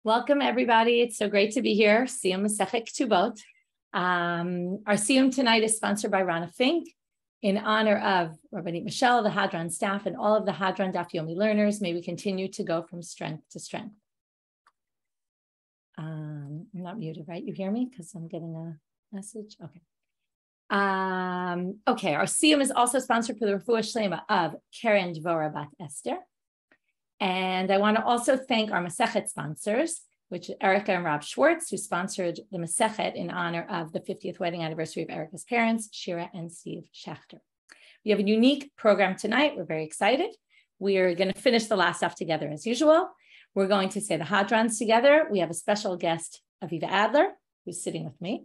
Welcome, everybody. It's so great to be here. Siyum Masechet Ketubot. Our Siyum tonight is sponsored by Rana Fink in honor of Rabbanit Michelle, the Hadran staff, and all of the Hadran Daf Yomi learners. May we continue to go from strength to strength. I'm not muted, right? You hear me? Because I'm getting a message. Okay. Okay, our Siyum is also sponsored for the Refuah Shlema of Karen Dvora Bat Esther. And I want to also thank our Masechet sponsors, which is Erica and Rob Schwartz, who sponsored the Masechet in honor of the 50th wedding anniversary of Erica's parents, Shira and Steve Schechter. We have a unique program tonight. We're very excited. We're going to finish the last stuff together as usual. We're going to say the Hadrans together. We have a special guest, Aviva Adler, who's sitting with me.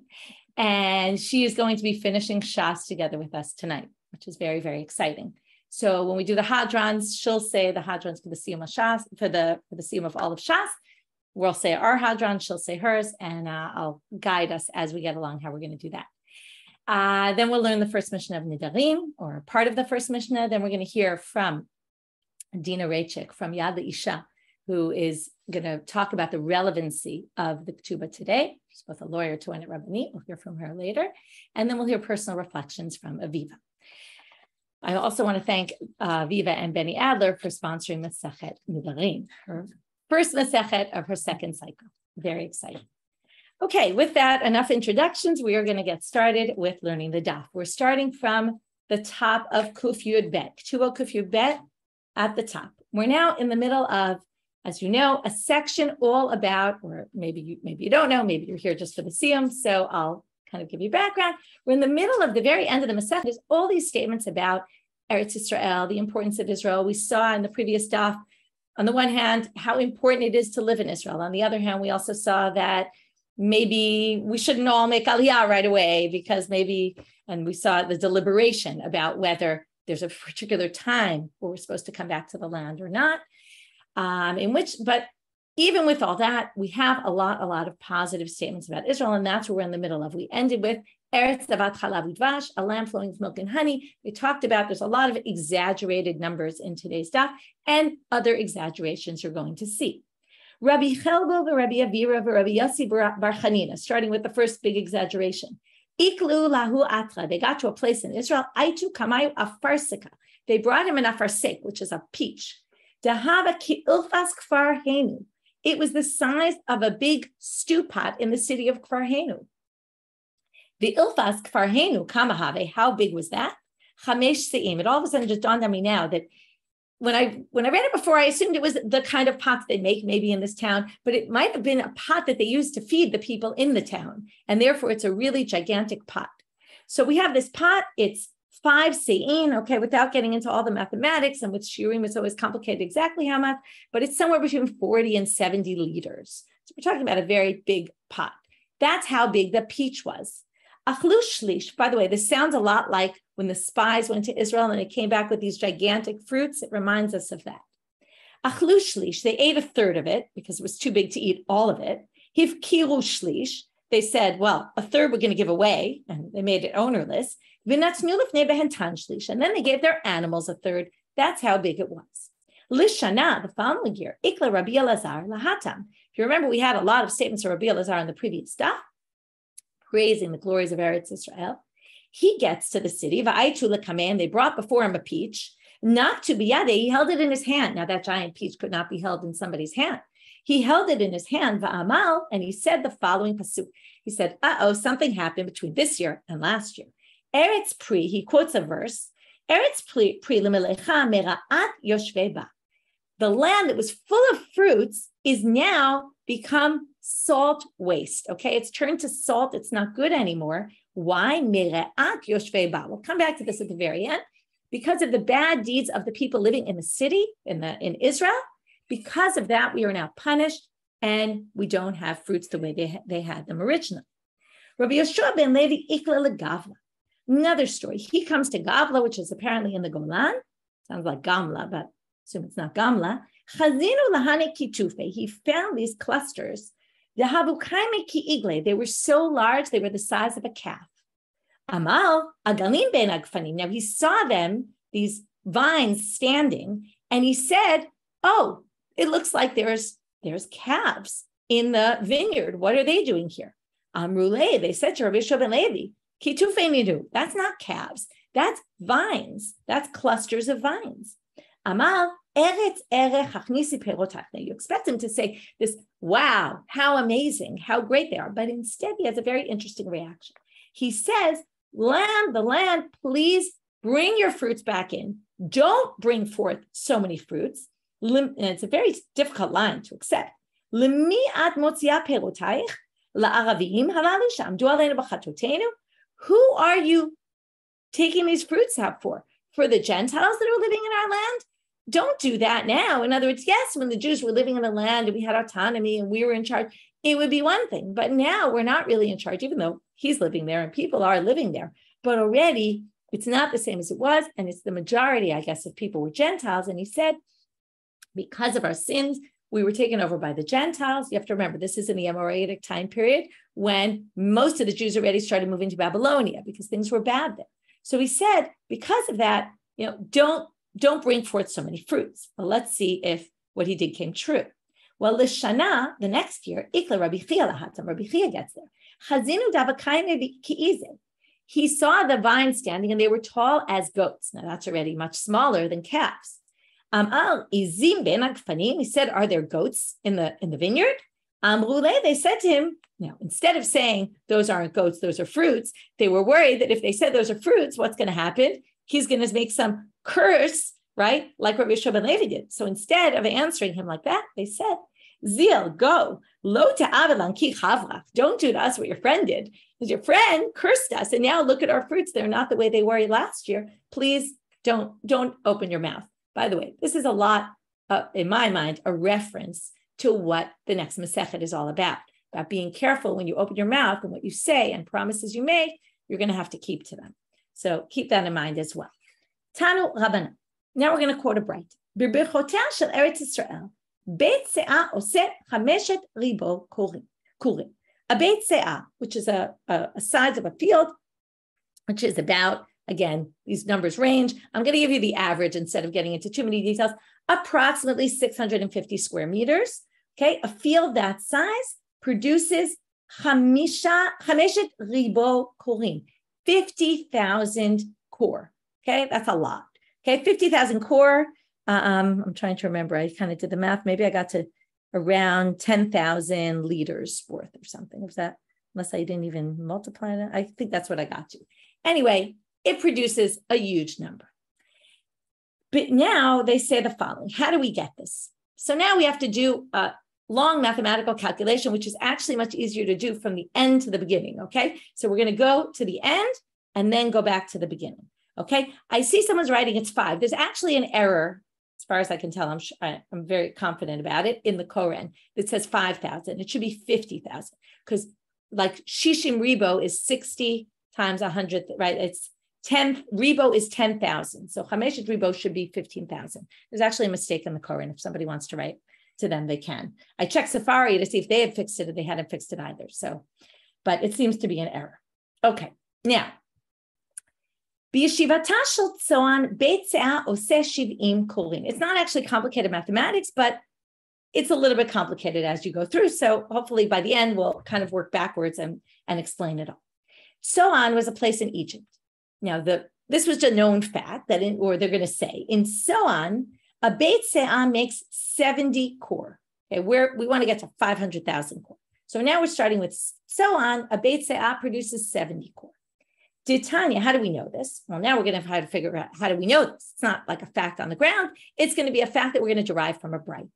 And she is going to be finishing Shas together with us tonight, which is very, very exciting. So when we do the Hadrans, she'll say the Hadrans for the Siyum HaShas, for the Siyum of all of Shas. We'll say our Hadran, she'll say hers, and I'll guide us as we get along how we're going to do that. Then we'll learn the first Mishnah of Nidarim, or part of the first Mishnah. Then we're going to hear from Dinah Raichik from Yad L'Isha, who is going to talk about the relevancy of the Ketuba today. She's both a lawyer, Toenet, Rabbanit. We'll hear from her later. And then we'll hear personal reflections from Aviva. I also want to thank Aviva and Benny Adler for sponsoring Masechet Nidarim, her first Masechet of her second cycle. Very exciting. Okay, with that, enough introductions. We are going to get started with learning the daf. We're starting from the top of Kuf Yud Bet, Ketubot Kuf Yud Bet at the top. We're now in the middle of, as you know, a section all about, or maybe you don't know, maybe you're here just for the Siyum, so I'll kind of give you background. We're in the middle of the very end of the Masechet. There's all these statements about Eretz Israel, the importance of Israel. We saw in the previous daf, on the one hand, how important it is to live in Israel. On the other hand, we also saw that maybe we shouldn't all make aliyah right away because maybe, and we saw the deliberation about whether there's a particular time where we're supposed to come back to the land or not. But even with all that, we have a lot of positive statements about Israel, and that's what we're in the middle of. We ended with Eretz Davat Chalav Udvash, a land flowing with milk and honey. We talked about there's a lot of exaggerated numbers in today's daf, and other exaggerations you're going to see. Rabbi Chelbo, Rabbi Aviva, Rabbi Yossi Bar Chanina, starting with the first big exaggeration. Iklu lahu atra. They got to a place in Israel. Aitu kamayu afarsika. They brought him an afarsik, which is a peach. Dahava ki ilfas kfar henu. It was the size of a big stew pot in the city of Kfar Henu. The Ilfas Kfar Henu, Kamahave, how big was that? Chamesh Se'im. It all of a sudden just dawned on me now that when I read it before, I assumed it was the kind of pot they make maybe in this town, but it might have been a pot that they used to feed the people in the town. And therefore, it's a really gigantic pot. So we have this pot, it's 5 se'in, okay, without getting into all the mathematics, and with shiurim, it's always complicated exactly how much, but it's somewhere between 40 and 70 liters. So we're talking about a very big pot. That's how big the peach was. Achlu shlish, by the way, this sounds a lot like when the spies went to Israel and they came back with these gigantic fruits. It reminds us of that. Achlu shlish, they ate a third of it because it was too big to eat all of it. Hivkiru shlish, they said, well, a third we're going to give away, and they made it ownerless. And then they gave their animals a third. That's how big it was. Lishana, the following year, Ikla Rabbi Elazar lahatam. If you remember, we had a lot of statements of Rabbi Elazar in the previous stuff, praising the glories of Eretz Israel. He gets to the city, Va'aitu l'kameh, they brought before him a peach. Not to biyade, he held it in his hand. Now that giant peach could not be held in somebody's hand. He held it in his hand, Va'amal, and he said the following pasuk. He said, something happened between this year and last year. Eretz Pri, he quotes a verse, Eretz Pri l'melecha mera'at yoshvei. The land that was full of fruits is now become salt waste, okay? It's turned to salt, it's not good anymore. Why? Mera'at yoshvei. We'll come back to this at the very end. Because of the bad deeds of the people living in the city, in Israel, because of that, we are now punished and we don't have fruits the way they had them originally. Rabbi Yoshua ben Levi ikla legavla. Another story. He comes to Gavla, which is apparently in the Golan. Sounds like Gamla, but I assume it's not Gamla. Chazinu lahane kitufe. He found these clusters. Dehavukaime ki igle. They were so large, they were the size of a calf. Amal agalin ben agfanim. Now he saw them, these vines standing, and he said, "Oh, it looks like there's calves in the vineyard. What are they doing here? Amrule, they said to Rabbi Yeshua ben Levi, Kitufei, that's not calves. That's vines. That's clusters of vines. Amal, Eretz Erech Hachnisi Perotach. Now you expect him to say this, wow, how amazing, how great they are. But instead, he has a very interesting reaction. He says, the land, please bring your fruits back in. Don't bring forth so many fruits. And it's a very difficult line to accept. Who are you taking these fruits out for? For the Gentiles that are living in our land? Don't do that now. In other words, yes, when the Jews were living in the land and we had autonomy and we were in charge, it would be one thing. But now we're not really in charge, even though he's living there and people are living there. But already it's not the same as it was. And it's the majority, I guess, of people were Gentiles. And he said, because of our sins, we were taken over by the Gentiles. You have to remember, this is in the Amoraic time period when most of the Jews already started moving to Babylonia because things were bad there. So he said, because of that, don't bring forth so many fruits. Well, let's see if what he did came true. Well, Lishana, the next year, Ikla Rabbi Chia lahatam, Rabbi Chia gets there. Chazinu davakayne ki'ize. He saw the vines standing and they were tall as goats. Now that's already much smaller than calves. He said, are there goats in the vineyard? They said to him, now, instead of saying those aren't goats, those are fruits, they were worried that if they said those are fruits, what's going to happen? He's going to make some curse, right? Like Rabbi Yeshua ben Levi did. So instead of answering him like that, they said, Zil, go. Lo ta'avelan ki chavra. Don't do to us what your friend did. Because your friend cursed us. And now look at our fruits. They're not the way they were last year. Please don't open your mouth. By the way, this is a lot, in my mind, a reference to what the next Masechet is all about being careful when you open your mouth and what you say and promises you make, you're going to have to keep to them. So keep that in mind as well. Tanu Rabbanit. Now we're going to quote a bright. B'birchotea shel Eretz Yisrael, beit se'ah oseh chameshet ribo kurim. A beit se'ah, which is a size of a field, which is about, again, these numbers range. I'm going to give you the average instead of getting into too many details. Approximately 650 square meters. Okay, a field that size produces chameshet ribo kurim, 50,000 core. Okay, that's a lot. Okay, 50,000 core. I'm trying to remember. I kind of did the math. Maybe I got to around 10,000 liters worth or something. Was that? Unless I didn't even multiply it. I think that's what I got to. Anyway, it produces a huge number. But now they say the following. How do we get this? So now we have to do a long mathematical calculation, which is actually much easier to do from the end to the beginning. Okay, so we're going to go to the end and then go back to the beginning. Okay, I see someone's writing it's 5. There's actually an error, as far as I can tell. I'm very confident about it in the Koran that says 5,000. It should be 50,000 because like Shishim Ribo is 60 times 100, right? It's 10. Ribo is 10,000. So Chameshet Ribo should be 15,000. There's actually a mistake in the Koran. If somebody wants to write to them, they can. I checked Safari to see if they had fixed it, and they hadn't fixed it either. So, but it seems to be an error. Okay, now. It's not actually complicated mathematics, but it's a little bit complicated as you go through. So hopefully by the end, we'll kind of work backwards and explain it all. Soan was a place in Egypt. Now, this was a known fact that they're going to say, in Soan, a Beit Se'ah makes 70 core. Okay, we want to get to 500,000 core. So now we're starting with Soan, a Beit Se'ah produces 70 core. Tanya, how do we know this? Well, now we're going to have to figure out how do we know this. It's not like a fact on the ground. It's going to be a fact that we're going to derive from a bright.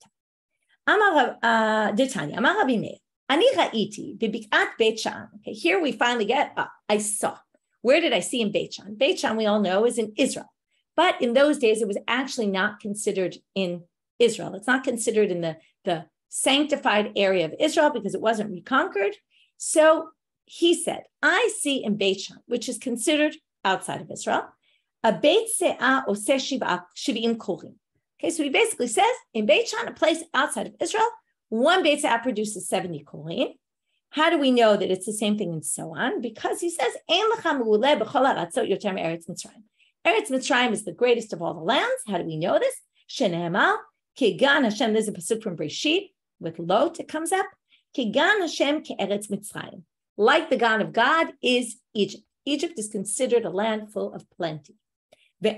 Tanya, Amar Rabbi Meir, Ani ra'iti b'bik'at Beit Shan. Okay, here we finally get, I saw. Where did I see in Beit Shan? Beit Shan, we all know, is in Israel. But in those days, it was actually not considered in Israel. It's not considered in the sanctified area of Israel because it wasn't reconquered. So he said, I see in Beit Shan, which is considered outside of Israel, a Beit Se'ah oseh shiv'im kurim. Okay, so he basically says, in Beit Shan, a place outside of Israel, one Beit Se'ah produces 70 kurim. How do we know that it's the same thing in Soan? Because he says, Eretz Mitzrayim is the greatest of all the lands. How do we know this? Shene'emar, Kigan Hashem, there's a pasuk from Breshit, with Lot, it comes up. Kigan Hashem ke'eretz Mitzrayim. Like the God of God is Egypt. Egypt is considered a land full of plenty. How do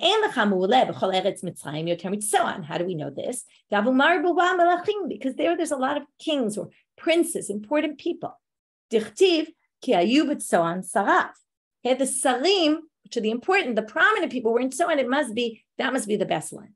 we know this? Because there's a lot of kings or princes, important people. The sarim, which are the important, the prominent people, were in Tzoan. That must be the best land.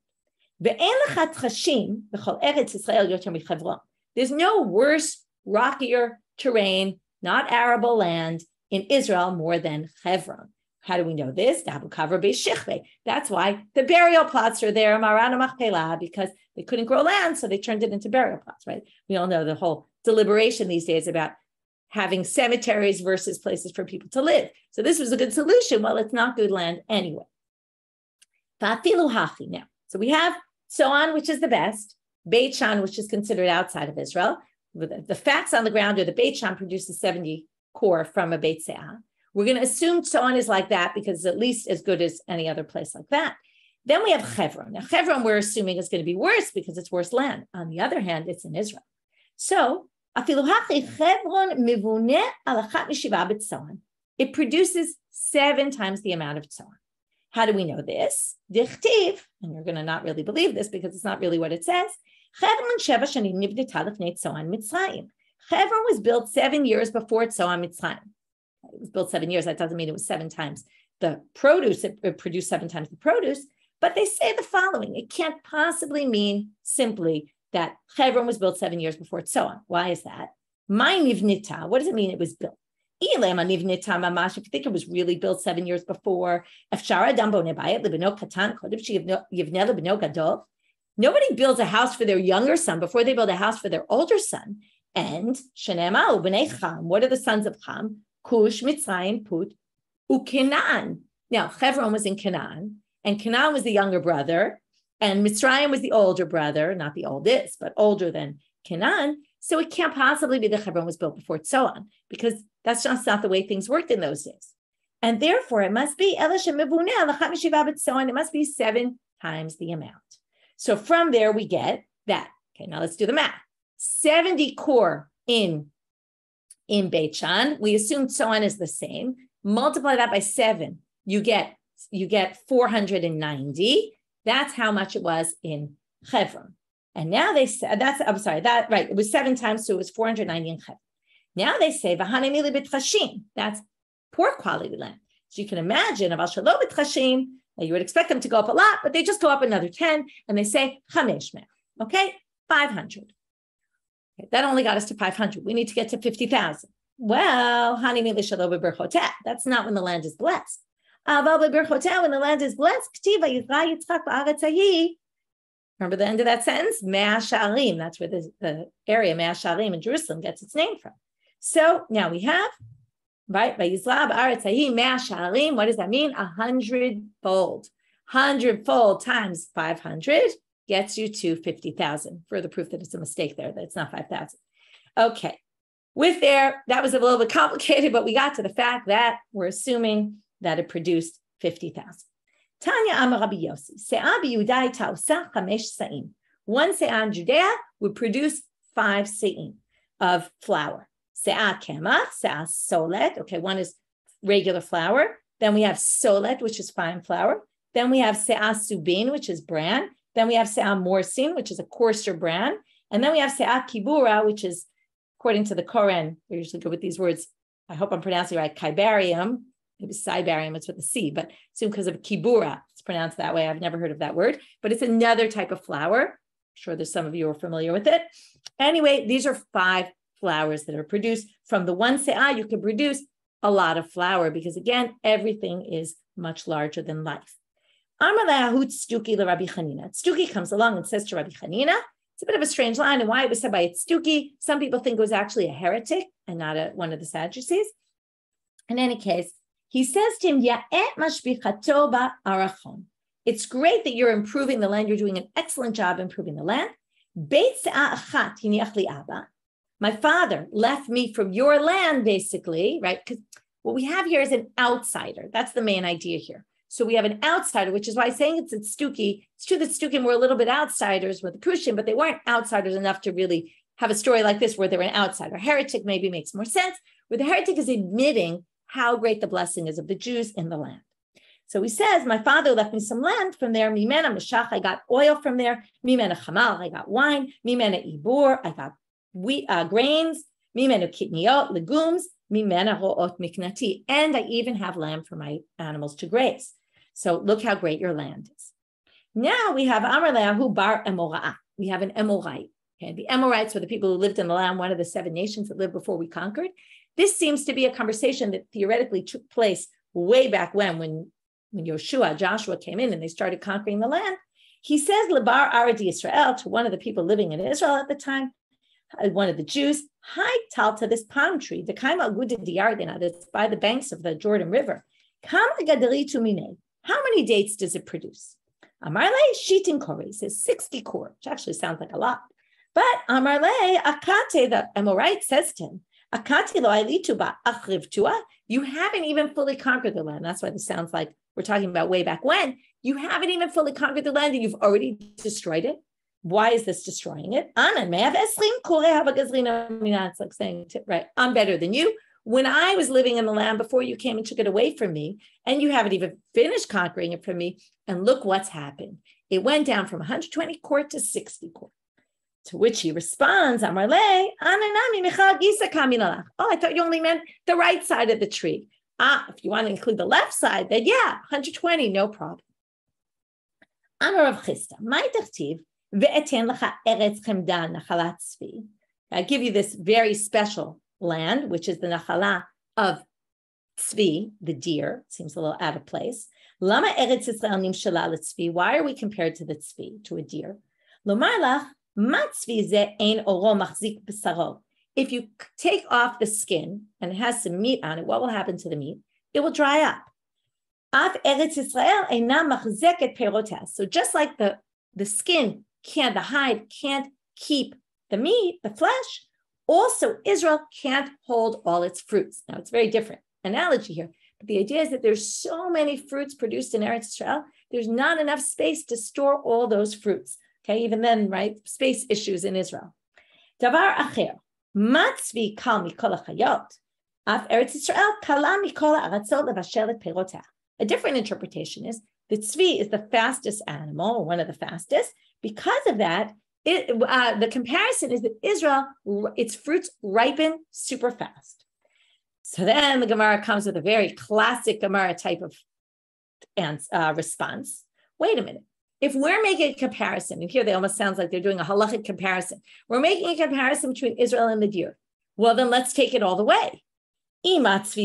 There's no worse, rockier terrain, not arable land in Israel more than Hebron. How do we know this? That's why the burial plots are there, because they couldn't grow land, so they turned it into burial plots, right? We all know the whole deliberation these days about having cemeteries versus places for people to live. So this was a good solution. Well, it's not good land anyway. Now, so we have Tzoan, which is the best, Beit Shan, which is considered outside of Israel. The facts on the ground are the Beit Shan produces 70 core from a Beit Se'ah. We're going to assume Tzoan is like that because it's at least as good as any other place like that. Then we have Hebron. Now, Hebron, we're assuming is going to be worse because it's worse land. On the other hand, it's in Israel. So, it produces 7 times the amount of Tzoan. How do we know this? Dichtiv, and you're going to not really believe this because it's not really what it says. Hebron was built 7 years before Tzoan Mitzrayim. It was built 7 years. That doesn't mean it was 7 times the produce. It produced 7 times the produce. But they say the following. It can't possibly mean simply that Hebron was built 7 years before Tzoan. Why is that? My nivnita. What does it mean it was built? If you think it was really built 7 years before, nobody builds a house for their younger son before they build a house for their older son. And what are the sons of Ham? Cush, Mitzrayim, Put, Ukenan. Now, Hebron was in Canaan, and Canaan was the younger brother, and Mitzrayim was the older brother, not the oldest, but older than Canaan. So it can't possibly be that Hebron was built before Tzoan, because that's just not the way things worked in those days. And therefore, it must be, it must be 7 times the amount. So from there, we get that. Okay, now let's do the math. 70 core in Beit Shan. We assume Tzoan is the same. Multiply that by 7. You get 490. That's how much it was in Hebron. And now they say, it was 7 times, so it was 490 in Hebron. Now they say, that's poor quality land. So you can imagine, you would expect them to go up a lot, but they just go up another 10, and they say, 500. Okay, 500. Okay, that only got us to 500. We need to get to 50,000. Well, that's not when the land is blessed. When the land is blessed, remember the end of that sentence? Mea Sha'arim. That's where the area, Mea Sha'arim in Jerusalem, gets its name from. So now we have, right, Mea Sha'arim. What does that mean? 100-fold. 100-fold times 500 gets you to 50,000. Further proof that it's a mistake there, that it's not 5,000. Okay. With there, that was a little bit complicated, but we got to the fact that we're assuming that it produced 50,000. Tanya Amar Rabbi Yossi, Se'ah b'Yehuda ta'osa 5 sa'im. One se'ah in Judea would produce 5 se'im of flour. Se'ah kemach, se'ah solet. Okay, one is regular flour. Then we have solet, which is fine flour. Then we have se'ah subin, which is bran. Then we have se'ah morsin, which is a coarser bran. And then we have se'ah kibura, which is, according to the Koran, we usually go with these words, I hope I'm pronouncing it right, kaibarium, maybe cybarium, it's with a C, but soon because of kibura, it's pronounced that way. I've never heard of that word, but it's another type of flour. I'm sure there's some of you who are familiar with it. Anyway, these are 5 flours that are produced. From the one se'ah, you can produce a lot of flour because, again, everything is much larger than life. Amar le'ahut Tzduki leRabbi Chanina. Tzduki comes along and says to Rabbi Chanina, it's a bit of a strange line, and why it was said by Tzduki. Some people think it was actually a heretic and not one of the Sadducees. In any case, he says to him, it's great that you're improving the land. You're doing an excellent job improving the land. My father left me from your land, basically, right? Because what we have here is an outsider. That's the main idea here. So we have an outsider, which is why saying it's Tzduki. It's true that Tzdukim were a little bit outsiders with the Prushim, but they weren't outsiders enough to really have a story like this where they're an outsider. Heretic maybe makes more sense, where the heretic is admitting how great the blessing is of the Jews in the land. So he says, my father left me some land from there. Mimena meshach, I got oil from there. Mimena chamal, I got wine. Mimena ibur, I got wheat, grains. Mimena kitniot, legumes. Mimena ro'ot miknati, and I even have lamb for my animals to graze. So look how great your land is. Now we have Amar Le'ahu bar Emorah. We have an Emorite. Okay, the Amorites were the people who lived in the land, one of the 7 nations that lived before we conquered. This seems to be a conversation that theoretically took place way back when Joshua came in and they started conquering the land. He says, Lebar Aradi Israel, to one of the people living in Israel at the time, one of the Jews, hi talta, this palm tree, the kaima agudid diyardina, that's by the banks of the Jordan River. Kama gadaritu mine, how many dates does it produce? Amarle shitin kore, says 60 core, which actually sounds like a lot. But Amarle akate, the Amorite says to him, akati lo ailitu ba achrivtua, you haven't even fully conquered the land. That's why this sounds like we're talking about way back when. You haven't even fully conquered the land and you've already destroyed it. Why is this destroying it? It's like saying, right, I'm better than you. When I was living in the land before you came and took it away from me, and you haven't even finished conquering it from me, and look what's happened. It went down from 120 quart to 60 quart. To which he responds, oh, I thought you only meant the right side of the tree. If you want to include the left side, then yeah, 120, no problem. Amar Rav Chisda, my tertiv, I give you this very special land, which is the nachala of tzvi, the deer. Seems a little out of place. Lama eretz Yisrael nimshala l'tzvi. Why are we compared to the tzvi, to a deer? Lomar lach, ma tzvi ze ein oro machzik b'saro. If you take off the skin and it has some meat on it, what will happen to the meat? It will dry up. Af eretz Yisrael eina machzeket perotas. So just like the skin the hide can't keep the meat, the flesh, also Israel can't hold all its fruits. Now, it's a very different analogy here, but the idea is that there's so many fruits produced in Eretz Israel, there's not enough space to store all those fruits. Okay, even then, right, space issues in Israel. Davar acher, matzvi kal mikol hachayot, af Eretz Israel kala mikol ha'aratzot levashel et perotah. A different interpretation is that tzvi is the fastest animal, one of the fastest. Because of that, the comparison is that Israel, its fruits ripen super fast. So then the Gemara comes with a very classic Gemara type of response. Wait a minute. If we're making a comparison, and here they almost sounds like they're doing a halachic comparison, we're making a comparison between Israel and the deer. Well, then let's take it all the way. It's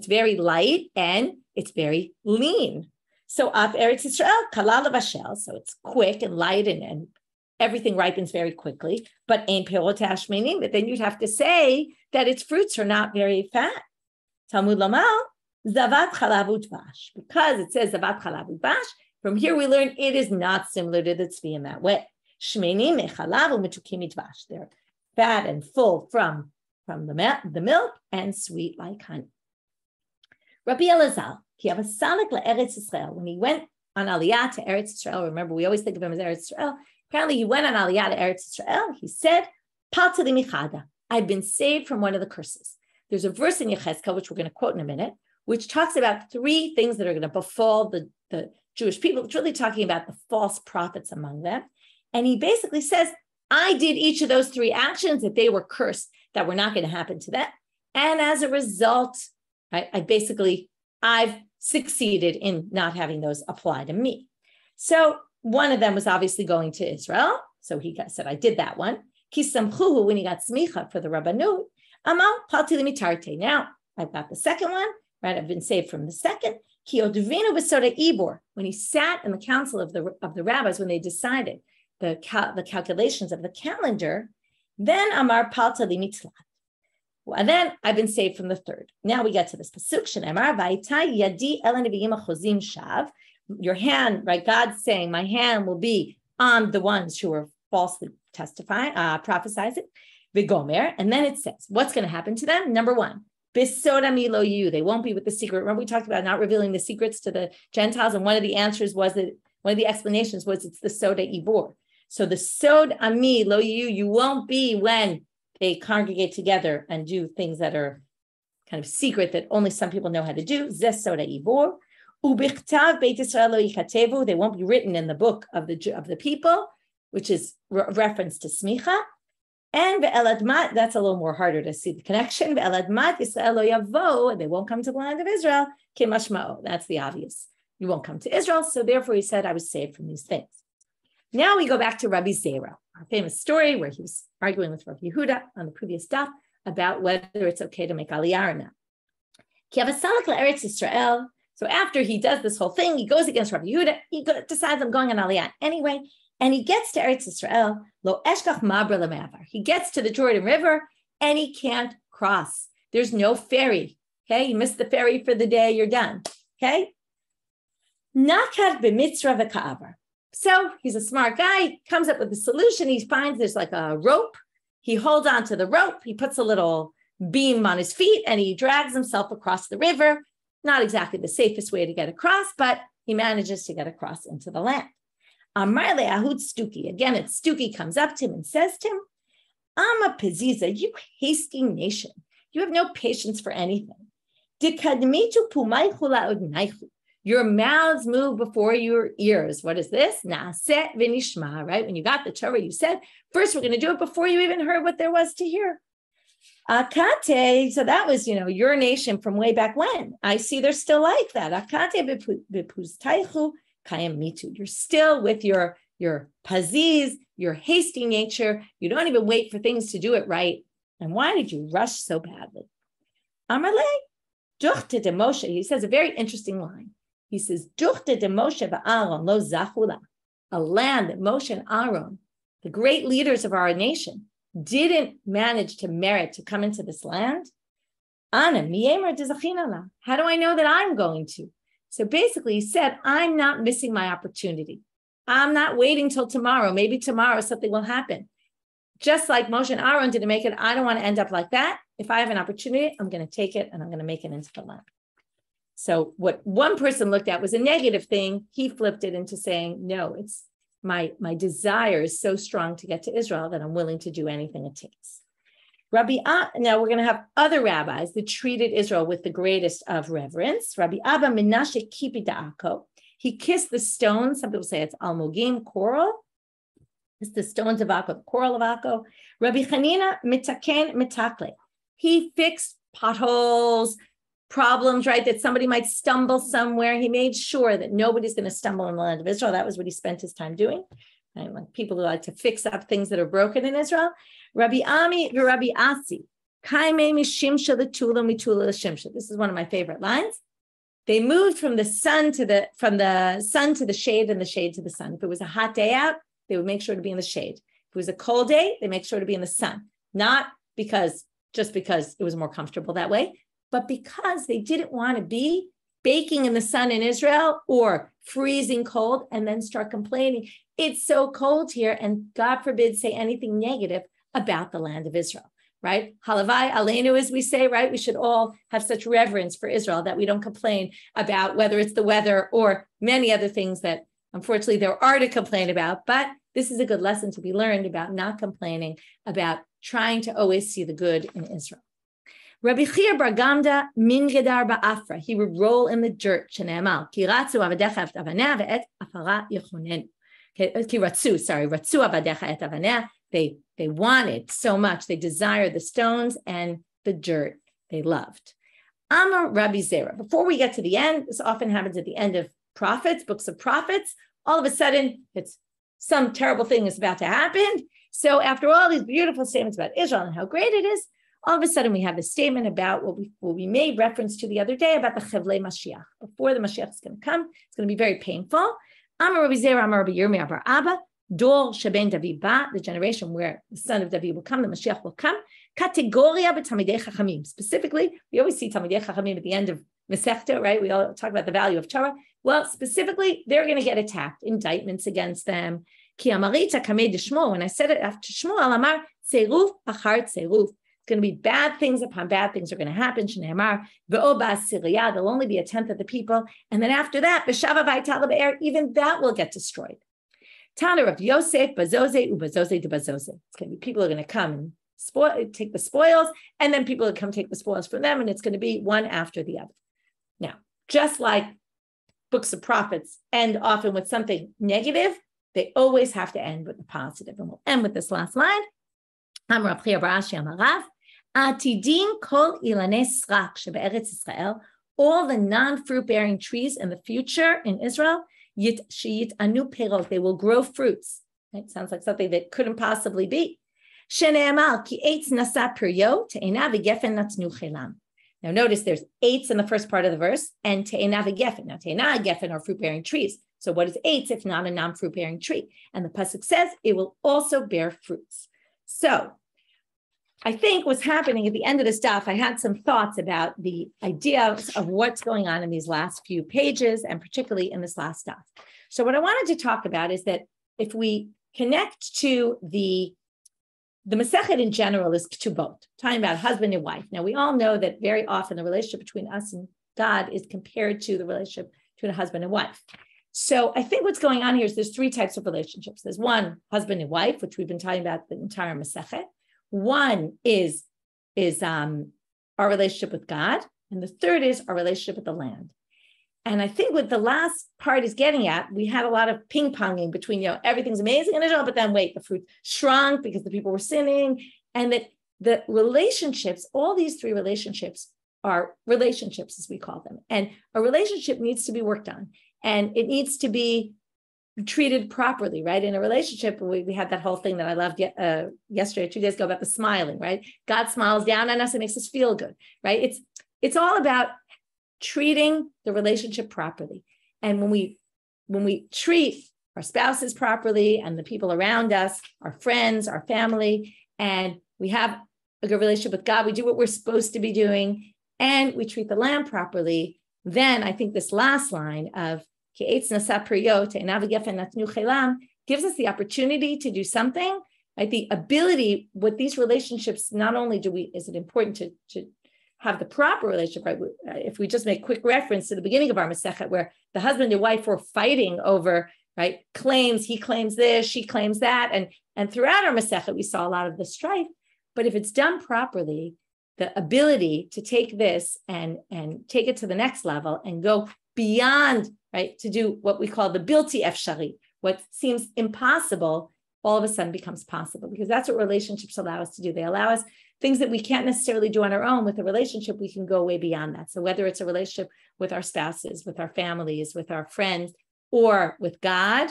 very light and it's very lean. So af Eretz Yisrael, kala levashel, so it's quick and light and everything ripens very quickly, but ein perotash meaning that then you'd have to say that its fruits are not very fat. Talmud Lamal, zavat chalav udvash, because it says zavat chalav udvash, from here we learn it is not similar to the tzvi in that way. Shmenim mechalav u'metukim midvash, they're fat and full from the milk and sweet like honey. Rabbi Elazar, when he went on Aliyah to Eretz Yisrael, remember we always think of him as Eretz Yisrael. Apparently he went on Aliyah to Eretz Yisrael. He said, Paltali michada, I've been saved from one of the curses. There's a verse in Yechezkel, which we're going to quote in a minute, which talks about 3 things that are going to befall the Jewish people. It's really talking about the false prophets among them. And he basically says, I did each of those 3 actions that they were cursed, that were not going to happen to them. And as a result, I've succeeded in not having those apply to me. So one of them was obviously going to Israel. So he said, I did that one. Kisamchuhu, when he got smicha for the Rabbanut, amal palti limitarte. Now I've got the second one, right? I've been saved from the second. Kiodvinu b'soda ibor, when he sat in the council of the rabbis, when they decided the calculations of the calendar, then amar palta limitlat. And then I've been saved from the third. Now we get to this pasuk. Your hand, right? God's saying, my hand will be on the ones who are falsely prophesizing. Vigomer. And then it says, what's going to happen to them? Number 1, bisoda milo you. They won't be with the secret. Remember we talked about not revealing the secrets to the Gentiles, and one of the answers was that one of the explanations was it's the soda ibor. So the sod ami lo you won't be when they congregate together and do things that are kind of secret that only some people know how to do. Zes soda ibor. Ubichtav Beit Yisrael lo yichatevu. They won't be written in the book of the people, which is reference to smicha. And ve'eladmat, that's a little more harder to see the connection. Ve'eladmat Yisrael lo yavo, and they won't come to the land of Israel. Kemashma'o, that's the obvious. You won't come to Israel. So therefore he said, I was saved from these things. Now we go back to Rabbi Zera, our famous story where he was arguing with Rabbi Yehuda on the previous daf about whether it's okay to make aliyah or not. Ki avasalak la'eretz Yisrael. So after he does this whole thing, he goes against Rabbi Yehuda. He decides I'm going on aliyah anyway. And he gets to Eretz Yisrael, lo eshkach mabra le'mavar. He gets to the Jordan River and he can't cross. There's no ferry. Okay, you missed the ferry for the day, you're done. Okay? Nakar b'mitzra v'ka'avar. So he's a smart guy, comes up with a solution. He finds there's like a rope. He holds on to the rope. He puts a little beam on his feet and he drags himself across the river. Not exactly the safest way to get across, but he manages to get across into the land. Amar le'ahud Stuki. Again, it's Stuki comes up to him and says to him, Ama Peziza, you hasty nation. You have no patience for anything. Dikadmitu pumaychu la'odnaychu. Your mouths move before your ears. What is this? Na'aseh v'nishma, right? When you got the Torah, you said, first we're going to do it before you even heard what there was to hear. Akate, so that was, your nation from way back when. I see they're still like that. Akate b'puztaychu kayam mitu. You're still with your paziz, your hasty nature. You don't even wait for things to do it right. And why did you rush so badly? Amarle, duchte de Moshe. He says a very interesting line. He says, duchte de Moshe va'Aaron lo zachula. A land that Moshe and Aaron, the great leaders of our nation, didn't manage to merit to come into this land. Ana miyemer dezachinala. How do I know that I'm going to? So basically he said, I'm not missing my opportunity. I'm not waiting till tomorrow. Maybe tomorrow something will happen. Just like Moshe and Aaron didn't make it, I don't want to end up like that. If I have an opportunity, I'm going to take it and I'm going to make it into the land. So what one person looked at was a negative thing. He flipped it into saying, no, it's my desire is so strong to get to Israel that I'm willing to do anything it takes. Now we're going to have other rabbis that treated Israel with the greatest of reverence. Rabbi Abba Menashe Kipi Da'ako. He kissed the stones. Some people say it's almogim, coral. It's the stones of Akko, the coral of Akko. Rabbi Chanina Mitaken Mitakle. He fixed potholes, problems, right? That somebody might stumble somewhere. He made sure that nobody's going to stumble in the land of Israel. That was what he spent his time doing. Right? Like people who like to fix up things that are broken in Israel. Rabbi Ami, Rabbi Asi. Kaime mishimsha l'tula mitula l'shimsha. This is one of my favorite lines. They moved from the sun to the shade and the shade to the sun. If it was a hot day out, they would make sure to be in the shade. If it was a cold day, they make sure to be in the sun. Not just because it was more comfortable that way, but because they didn't want to be baking in the sun in Israel or freezing cold and then start complaining. It's so cold here, and God forbid say anything negative about the land of Israel, right? Halavai aleinu, as we say, right? We should all have such reverence for Israel that we don't complain about whether it's the weather or many other things that unfortunately there are to complain about. But this is a good lesson to be learned about not complaining, about trying to always see the good in Israel. Rabbi Chia bar Gamda min gedar ba'afra. He would roll in the dirt. Shene'emal ki ratzu avadecha et avaneh ve'et afara yichonenu. Ki ratzu avadecha et avaneh. They wanted so much. They desired the stones and the dirt they loved. Amar Rabbi Zera. Before we get to the end, this often happens at the end of prophets, books of prophets. All of a sudden, it's some terrible thing is about to happen. So after all these beautiful statements about Israel and how great it is, all of a sudden we have a statement about what we made reference to the other day about the Chevlei Mashiach. Before the Mashiach is going to come, it's going to be very painful. Amar Rabbi Zera, Amar Rabbi Yirmiyah bar Abba, Dor Sheben David Ba, the generation where the son of David will come, the Mashiach will come. Kategoria b'Talmidei Chachamim. Specifically, we always see Talmidei Chachamim at the end of Masechet, right? We all talk about the value of Torah. Well, specifically, they're going to get attacked, indictments against them. Ki amarita kamei d'Shmuel. When I said it after Shmuel, Amar Tzeruf achar Tzeruf. It's going to be bad things upon bad things are going to happen. Shneimar ve'o ba'asiriyah. There'll only be a tenth of the people, and then after that, b'shava v'aytal be'er, even that will get destroyed. Tana of Yosef, Bazoze, Ubazoze de Bazoze. It's going to be people are going to come and take the spoils, and then people will come take the spoils from them, and it's going to be one after the other. Now, just like books of prophets end often with something negative, they always have to end with the positive. And we'll end with this last line. Atidin kol ilanei srak shebe'eretz Israel, all the non-fruit-bearing trees in the future in Israel, anu perot, they will grow fruits. It sounds like something that couldn't possibly be. Shene'emar ki eitz nasa piryo te'ena v'gefen natnu chelam. Now notice there's eitz in the first part of the verse and te'ena v'gefen. Now te'ena and gefen are fruit-bearing trees. So what is eitz if not a non-fruit-bearing tree? And the pasuk says it will also bear fruits. So I think what's happening at the end of this daf, I had some thoughts about the ideas of what's going on in these last few pages, and particularly in this last daf. So what I wanted to talk about is that if we connect to the Masechet in general is Ketubot, talking about husband and wife. Now, we all know that very often the relationship between us and God is compared to the relationship between a husband and wife. So I think what's going on here is there's three types of relationships. There's one, husband and wife, which we've been talking about the entire Masechet. One is our relationship with God, and the third is our relationship with the land. And I think what the last part is getting at, we had a lot of ping-ponging between, everything's amazing in Israel, but then wait, the fruit shrunk because the people were sinning, and that the relationships, all these three relationships are relationships, as we call them. And a relationship needs to be worked on, and it needs to be treated properly, right? In a relationship, we had that whole thing that I loved yesterday, 2 days ago, about the smiling, right? God smiles down on us and makes us feel good, right? It's all about treating the relationship properly. And when we treat our spouses properly and the people around us, our friends, our family, and we have a good relationship with God, we do what we're supposed to be doing, and we treat the land properly, then I think this last line of gives us the opportunity to do something, right? The ability with these relationships, not only is it important to have the proper relationship, right? If we just make quick reference to the beginning of our Masechet, where the husband and wife were fighting over, right, claims, he claims this, she claims that, and throughout our Masechet, we saw a lot of the strife. But if it's done properly, the ability to take this and take it to the next level and go beyond, right, to do what we call the bilti efshari, what seems impossible, all of a sudden becomes possible, because that's what relationships allow us to do. They allow us things that we can't necessarily do on our own. With a relationship, we can go way beyond that. So whether it's a relationship with our spouses, with our families, with our friends, or with God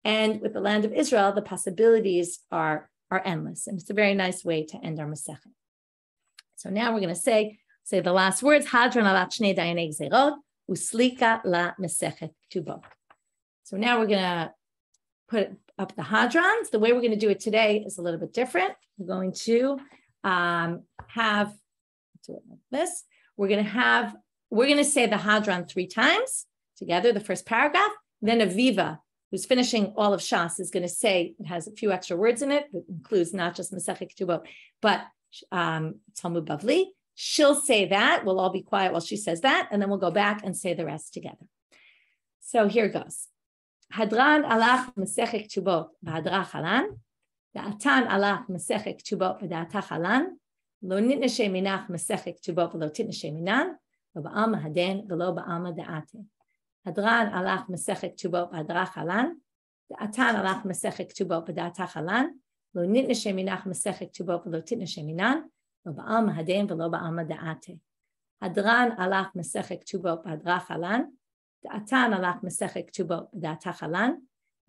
and with the land of Israel, the possibilities are endless. And it's a very nice way to end our Masechet. So now we're going to say the last words, Hadran alat shnei dayanei gzerot, uslika la Masechet Ketubot. So now we're going to put up the Hadrans. The way we're going to do it today is a little bit different. We're going to have, do it like this. We're going to say the Hadran 3 times together, the first paragraph. Then Aviva, who's finishing all of Shas, is going to say, it has a few extra words in it. It includes not just Masechet Ketubot, but Talmud Bavli. She'll say that. We'll all be quiet while she says that, and then we'll go back and say the rest together. So here it goes. Hadran alach Masechet Ketubot v'Hadra chalan. Da'atan alach Masechet Ketubot v'Da'ata chalan. Lo nitneshe minach Masechet Ketubot v'lo titneshe minan. Lo ba'alma haden v'lo ba'alma da'ate. Hadran alach Masechet Ketubot v'Hadra chalan. Da'atan alach Masechet Ketubot v'Da'ata chalan. Lo nitneshe minach Masechet Ketubot v'lo titneshe minan. Lo ba'alma haden v'lo ba'alma da'ate. Hadran alach Masechet Ketubot v'Hadra chalan. Da'atan alach Masechet Ketubot v'Da'ata chalan.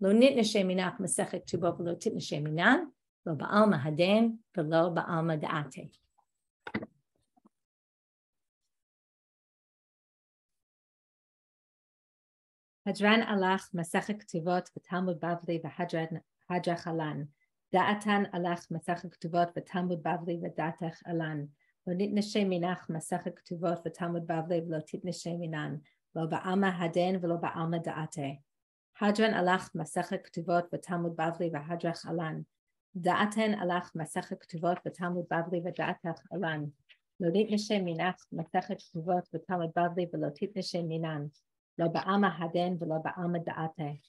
Lo nitneshe minach Masechet Ketubot v'lo titneshe minan. Lo ba'alma haden v'lo ba'alma da'ate. Hadran alach Masechet Ketubot v'Talmud Bavli v'Hadra chalan. Da'atan alach Masechet Ketubot v'Talmud Bavli v'Da'ata chalan. Lo nitneshe minach Masechet Ketubot v'Talmud Bavli v'lo titneshe minan. Lo ba'alma haden v'lo ba'alma da'ate. Hadran alach Masechet Ketubot v'Talmud Bavli v'Hadra chalan. Da'atan alach Masechet Ketubot v'Talmud Bavli v'Da'ata chalan. Lo nitneshe minach Masechet Ketubot v'Talmud Bavli v'lo titneshe minan. Lo ba'alma haden v'lo ba'alma da'ate.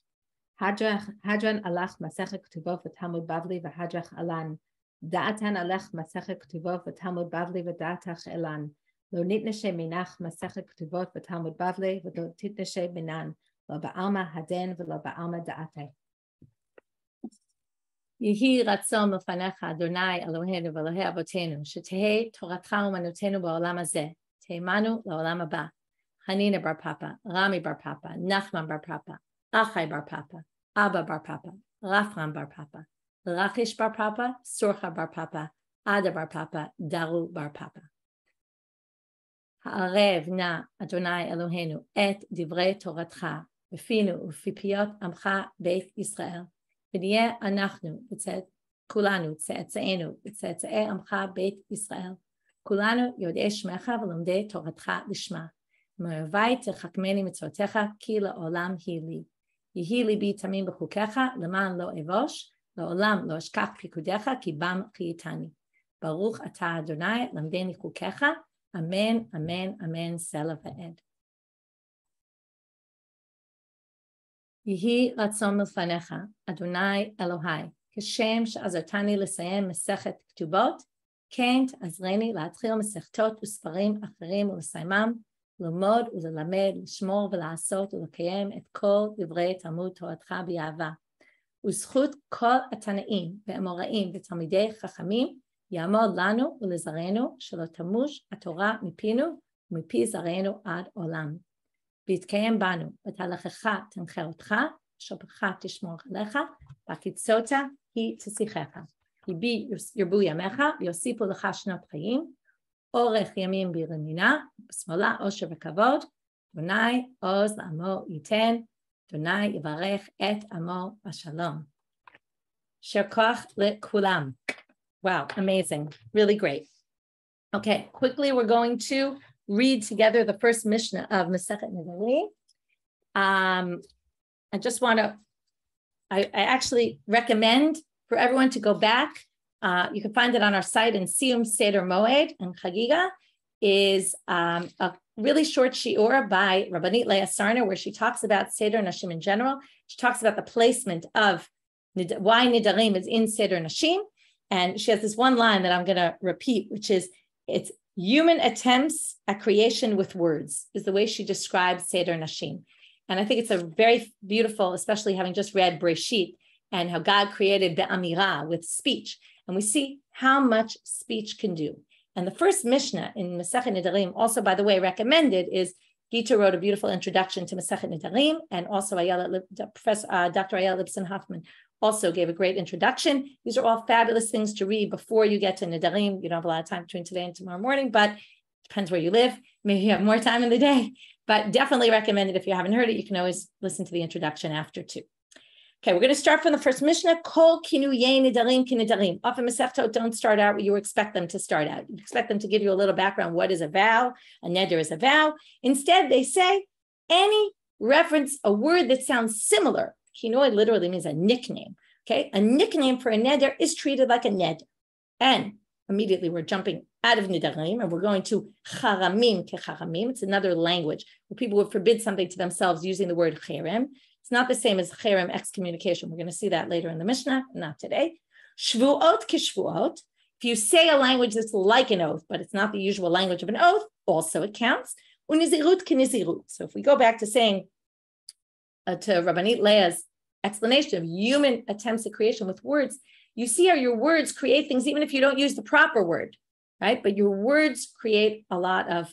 Hadran alach Masechet Ketubot v'Talmud Bavli v'Hadrach Alan. Da'atan alech Masechet Ketubot v'Talmud Bavli v'Datach Elan. Lo nitneshe minach Masechet Ketubot v'Talmud Bavli v'lo titneshe minan. Lo ba'alma haden v'lo ba'alma da'ate. Yehi ratzon l'fanecha Adonai Eloheinu v'Elohei Avotenu shetehei toratcha u'manutenu ba'olam hazeh teimanu la'olam haba. Hanina bar Papa, Rami bar Papa, Nachman bar Papa, Achai bar Papa, Abba bar Papa, Rafram bar Papa, Rachish bar Papa, Surcha bar Papa, Ada bar Papa, Daru bar Papa. Ha'arev na Adonai Eloheinu et divrei Toratcha b'finu u'fipiot amcha beit Yisrael v'niyeh anachnu kulanu tze'etze'enu v'tze'etze'e amcha beit Yisrael kulanu yodei shmecha v'lomdei Toratcha lishma. Me'avai techakmeni mitzvotecha ki la'olam hi li. Yehi libi tamim b'chukecha leman lo evosh la'olam lo eshkach pikudecha ki bam chiyitani. Baruch atah Adonai lamdeni chukecha. Amen, amen, amen, Selah va'ed. Yehi ratzon milfanecha Adonai Elohai kashem she'azartani l'sayem Masechet Ketubot ken ta'azreni la'atchil masechtot u'sfarim acherim u'l'saymam ללמוד וללמד, לשמור ולעשות ולקיים את כל דברי תלמוד תורתך באהבה. וזכות כל התנאים והאמוראים ותלמידי חכמים יעמוד לנו ולזרענו שלא תמוש התורה מפינו ומפי זרענו עד עולם. ויתקיים בנו ותהלכך תנחה אותך, שופרך תשמור עליך, והקיצות היא תשיחך. ירבו ימיך ויוסיפו לך שנות חיים, אורך ימים ברמינה, בשמאלה אושר וכבוד, אדוני עוז לעמו ייתן, אדוני יברך את עמו בשלום. יישר כוח לכולם. Wow, amazing, really great. Okay, quickly we're going to read together the first Mishnah of Masechet Nedarim. I just want to, I actually recommend for everyone to go back. You can find it on our site in Siyum Seder Moed, and Chagiga is a really short shiur by Rabbanit where she talks about Seder Nashim in general. She talks about the placement of why Nidarim is in Seder Nashim. And she has this one line that I'm going to repeat, which is, it's human attempts at creation with words, is the way she describes Seder Nashim. And I think it's a very beautiful, especially having just read Breshit and how God created Be'amira with speech. And we see how much speech can do. And the first Mishnah in Masechet Nedarim, also, by the way, recommended, is Gita wrote a beautiful introduction to Masechet Nedarim, and also Professor Dr. Ayala Lipson-Hoffman also gave a great introduction. These are all fabulous things to read before you get to Nedarim. You don't have a lot of time between today and tomorrow morning, but it depends where you live. Maybe you have more time in the day, but definitely recommend it. If you haven't heard it, you can always listen to the introduction after too. Okay, we're going to start from the first Mishnah. Kol kinuyei nedarim kinedarim. Often Masechtot don't start out where you expect them to start out. You expect them to give you a little background. What is a vow? A neder is a vow. Instead, they say any reference, a word that sounds similar. Kinoi literally means a nickname. Okay, a nickname for a neder is treated like a neder. And immediately we're jumping out of nedarim and we're going to charamim kecharamim. It's another language where people would forbid something to themselves using the word cherem. It's not the same as cherem, excommunication. We're going to see that later in the Mishnah, not today. Shvuot kishvuot. If you say a language that's like an oath, but it's not the usual language of an oath, also it counts. Unizirut kinizirut. So if we go back to saying, to Rabbanit Leah's explanation of human attempts at creation with words, you see how your words create things, even if you don't use the proper word, right? But your words create a lot of,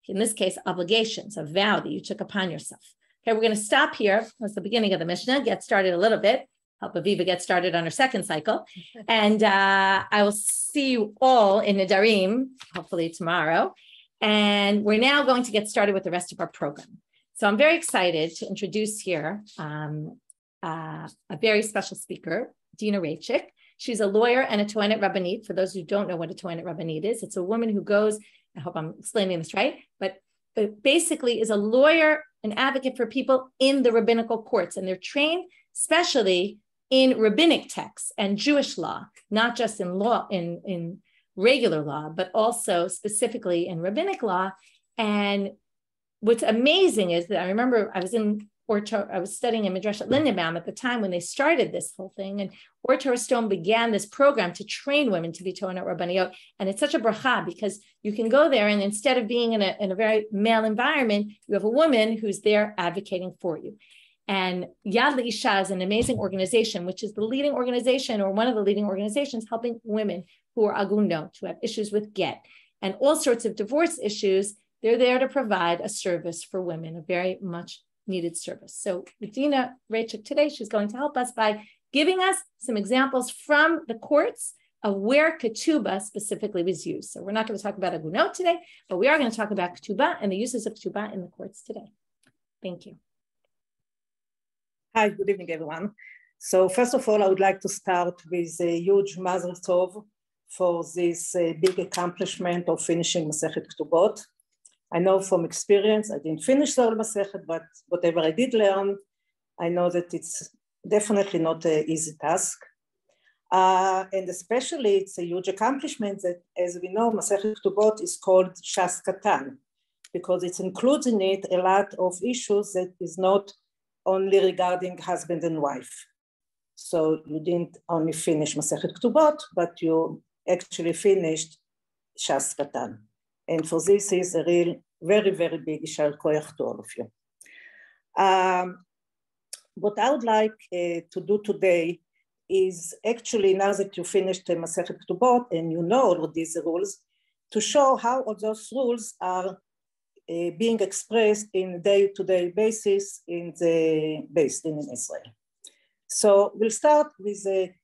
in this case, obligations, a vow that you took upon yourself. Okay, we're going to stop here. That's the beginning of the Mishnah. Get started a little bit. Help Aviva get started on her second cycle. And I will see you all in Nedarim, hopefully tomorrow. And we're now going to get started with the rest of our program. So I'm very excited to introduce here a very special speaker, Dinah Raichik. She's a lawyer and a Toenet Rabbanit. For those who don't know what a Toenet Rabbanit is, it's a woman who goes, I hope I'm explaining this right, but basically is a lawyer, an advocate for people in the rabbinical courts, and they're trained specially in rabbinic texts and Jewish law, not just in law, in regular law, but also specifically in rabbinic law. And what's amazing is that I remember I was in I was studying in Midrash at Lindenbaum at the time when they started this whole thing, and Or Torah Stone began this program to train women to be Toenet Rabbaniyot, and it's such a bracha because you can go there and instead of being in a very male environment, you have a woman who's there advocating for you. And Yad L'Isha is an amazing organization, which is the leading organization or one of the leading organizations helping women who are agunot, who have issues with get and all sorts of divorce issues. They're there to provide a service for women, a very much needed service. So Dinah Raichik today, she's going to help us by giving us some examples from the courts of where Ketuba specifically was used. So we're not going to talk about agunot today, but we are going to talk about Ketuba and the uses of Ketuba in the courts today. Thank you. Hi, good evening, everyone. So first of all, I would like to start with a huge mazel tov for this big accomplishment of finishing Masechet Ketubot. I know from experience, I didn't finish the whole Masechet, but whatever I did learn, I know that it's definitely not an easy task. And especially it's a huge accomplishment that, as we know, Masechet Ketubot is called Shas Katan, because it includes in it a lot of issues that is not only regarding husband and wife. So you didn't only finish Masechet Ketubot, but you actually finished Shas Katan. And for this is a real, very, very big Yishar Koyach to all of you. What I would like to do today is actually, now that you finished the Masechet Ketubot and you know all of these rules, to show how all those rules are being expressed in day-to-day basis in the Beis Din in Israel. So we'll start with a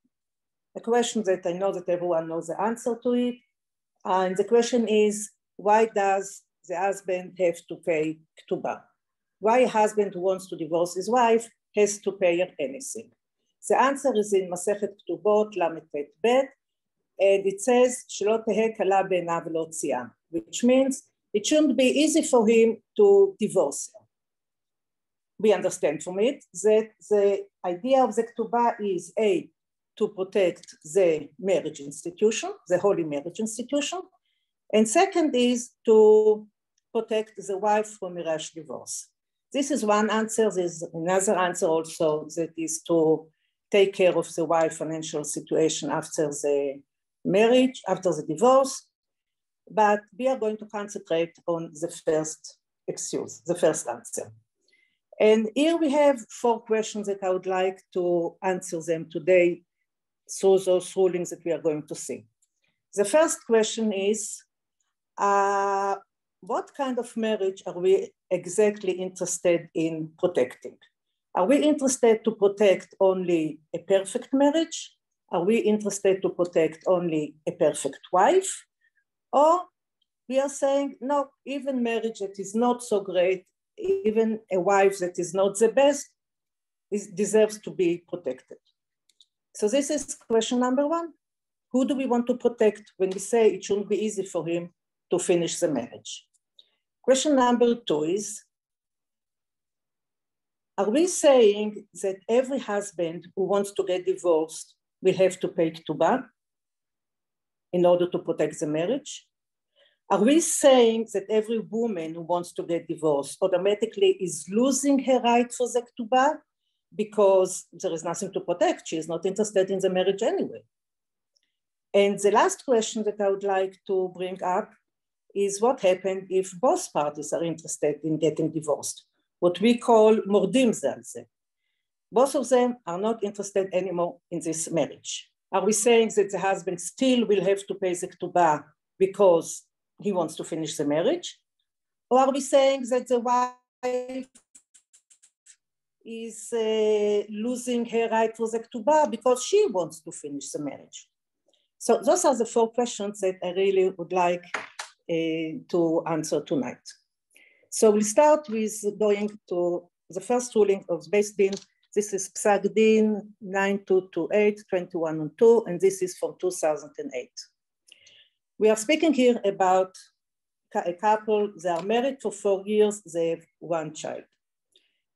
question that I know that everyone knows the answer to it. And the question is, why does the husband have to pay Ketuba? Why a husband who wants to divorce his wife has to pay her anything? The answer is in Masechet Ketubot, Lamed Bet Bet, and it says, Shelo teheh kala be'einav v'lo tziya, which means it shouldn't be easy for him to divorce her. We understand from it that the idea of the Ketuba is A, to protect the marriage institution, the holy marriage institution, and second is to protect the wife from a rash divorce. This is one answer. There's another answer also that is to take care of the wife's financial situation after the marriage, after the divorce. But we are going to concentrate on the first excuse, the first answer. And here we have 4 questions that I would like to answer them today through those rulings that we are going to see. The first question is, what kind of marriage are we exactly interested in protecting? Are we interested to protect only a perfect marriage? Are we interested to protect only a perfect wife? Or we are saying, no, even marriage that is not so great, even a wife that is not the best, deserves to be protected. So this is question number 1. Who do we want to protect when we say it shouldn't be easy for him to finish the marriage? Question number 2 is, are we saying that every husband who wants to get divorced will have to pay Ketuba in order to protect the marriage? Are we saying that every woman who wants to get divorced automatically is losing her right for the Ketuba because there is nothing to protect? She is not interested in the marriage anyway. And the last question that I would like to bring up is what happens if both parties are interested in getting divorced, what we call mordim zalze. Both of them are not interested anymore in this marriage. Are we saying that the husband still will have to pay the Ketuba because he wants to finish the marriage? Or are we saying that the wife is losing her right for the Ketuba because she wants to finish the marriage? So those are the 4 questions that I really would like to answer tonight. So we'll start with going to the first ruling of Beis Din. This is Psak Din 9228, 21-2, and this is from 2008. We are speaking here about a couple. They are married for 4 years. They have 1 child.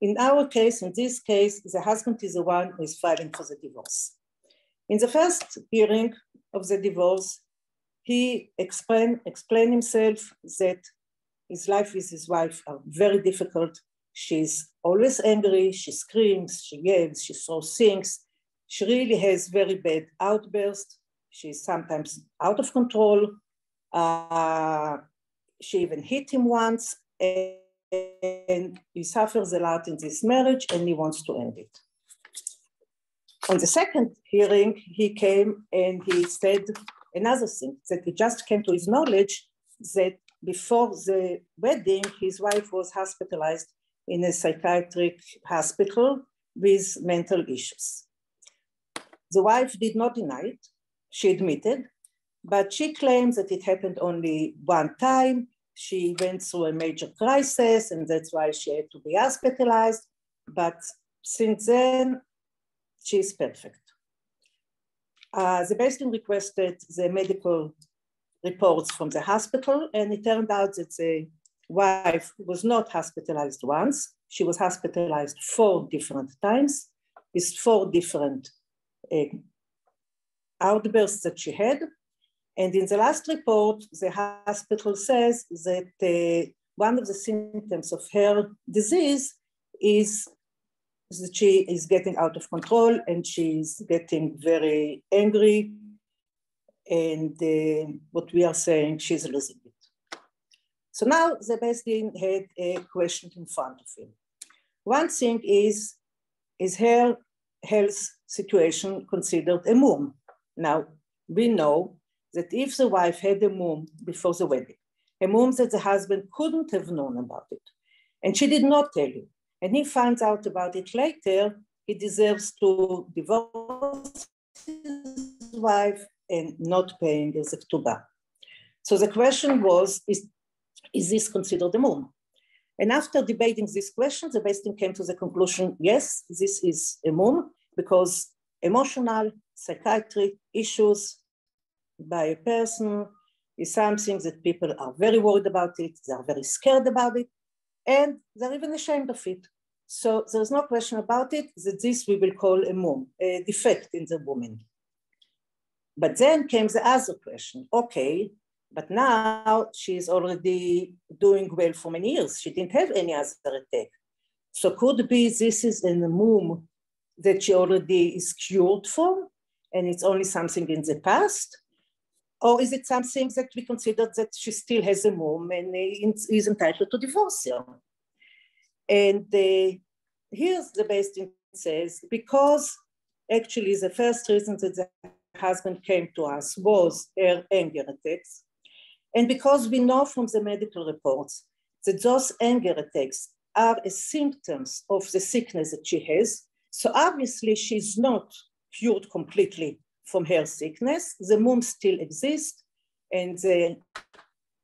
In our case, in this case, the husband is the one who is filing for the divorce. In the first hearing of the divorce, he explained himself that his life with his wife are very difficult. She's always angry, she screams, she yells, she throws things. She really has very bad outbursts. She's sometimes out of control. She even hit him once, and he suffers a lot in this marriage, and he wants to end it. On the second hearing, he came and he said another thing, that it just came to his knowledge that before the wedding, his wife was hospitalized in a psychiatric hospital with mental issues. The wife did not deny it, she admitted, but she claims that it happened only one time. She went through a major crisis and that's why she had to be hospitalized. But since then, she's perfect. The Beis Din requested the medical reports from the hospital, and it turned out that the wife was not hospitalized once. She was hospitalized 4 different times with 4 different outbursts that she had. And in the last report, the hospital says that one of the symptoms of her disease is that she is getting out of control and she's getting very angry. And what we are saying, she's losing it. So now the Beis Din had a question in front of him. One thing is her health situation considered a mum? Now, we know that if the wife had a mum before the wedding, a mum that the husband couldn't have known about it, and she did not tell him, and he finds out about it later, he deserves to divorce his wife and not paying the Ketuba. So the question was, is this considered a mum? And after debating this question, the Beis Din came to the conclusion, yes, this is a mum, because emotional, psychiatric issues by a person is something that people are very worried about it, they are very scared about it, and they're even ashamed of it. So there's no question about it that this we will call a mum, a defect in the woman. But then came the other question, okay, but now she's already doing well for many years. She didn't have any other attack. So could be this is a mum that she already is cured from, and it's only something in the past? Or is it something that we consider that she still has a mum and is entitled to divorce her? And here's the Beis Din says, because actually the first reason that the husband came to us was her anger attacks, and because we know from the medical reports that those anger attacks are a symptoms of the sickness that she has, so obviously she's not cured completely from her sickness. The mum still exists, and the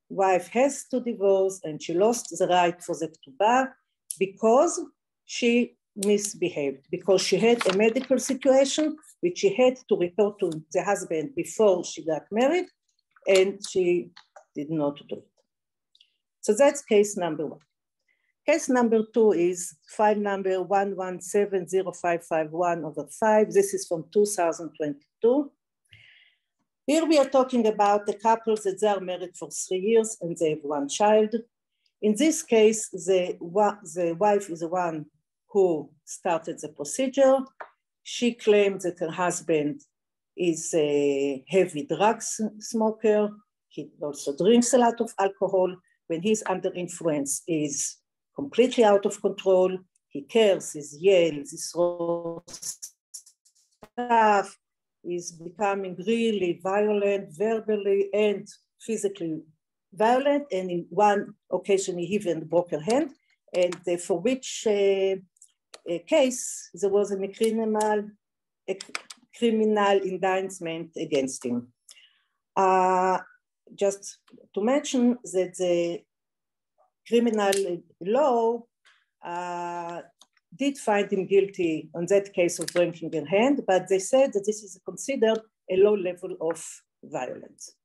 wife has to divorce, and she lost the right for the Ketuba because she misbehaved, because she had a medical situation which she had to report to the husband before she got married, and she did not do it. So that's case number 1. Case number 2 is file number 1170551/5. This is from 2022. Here we are talking about a couple that they are married for 3 years and they have 1 child. In this case, the wife is the one who started the procedure. She claimed that her husband is a heavy drug smoker. He also drinks a lot of alcohol. When he's under influence, is completely out of control. He curses, he yells, he throws stuff. He's becoming really violent, verbally and physically violent. And in one occasion, he even broke her hand. And for which case, there was a criminal indictment against him. Just to mention that the criminal law did find him guilty on that case of breaking her hand, but they said that this is considered a low level of violence.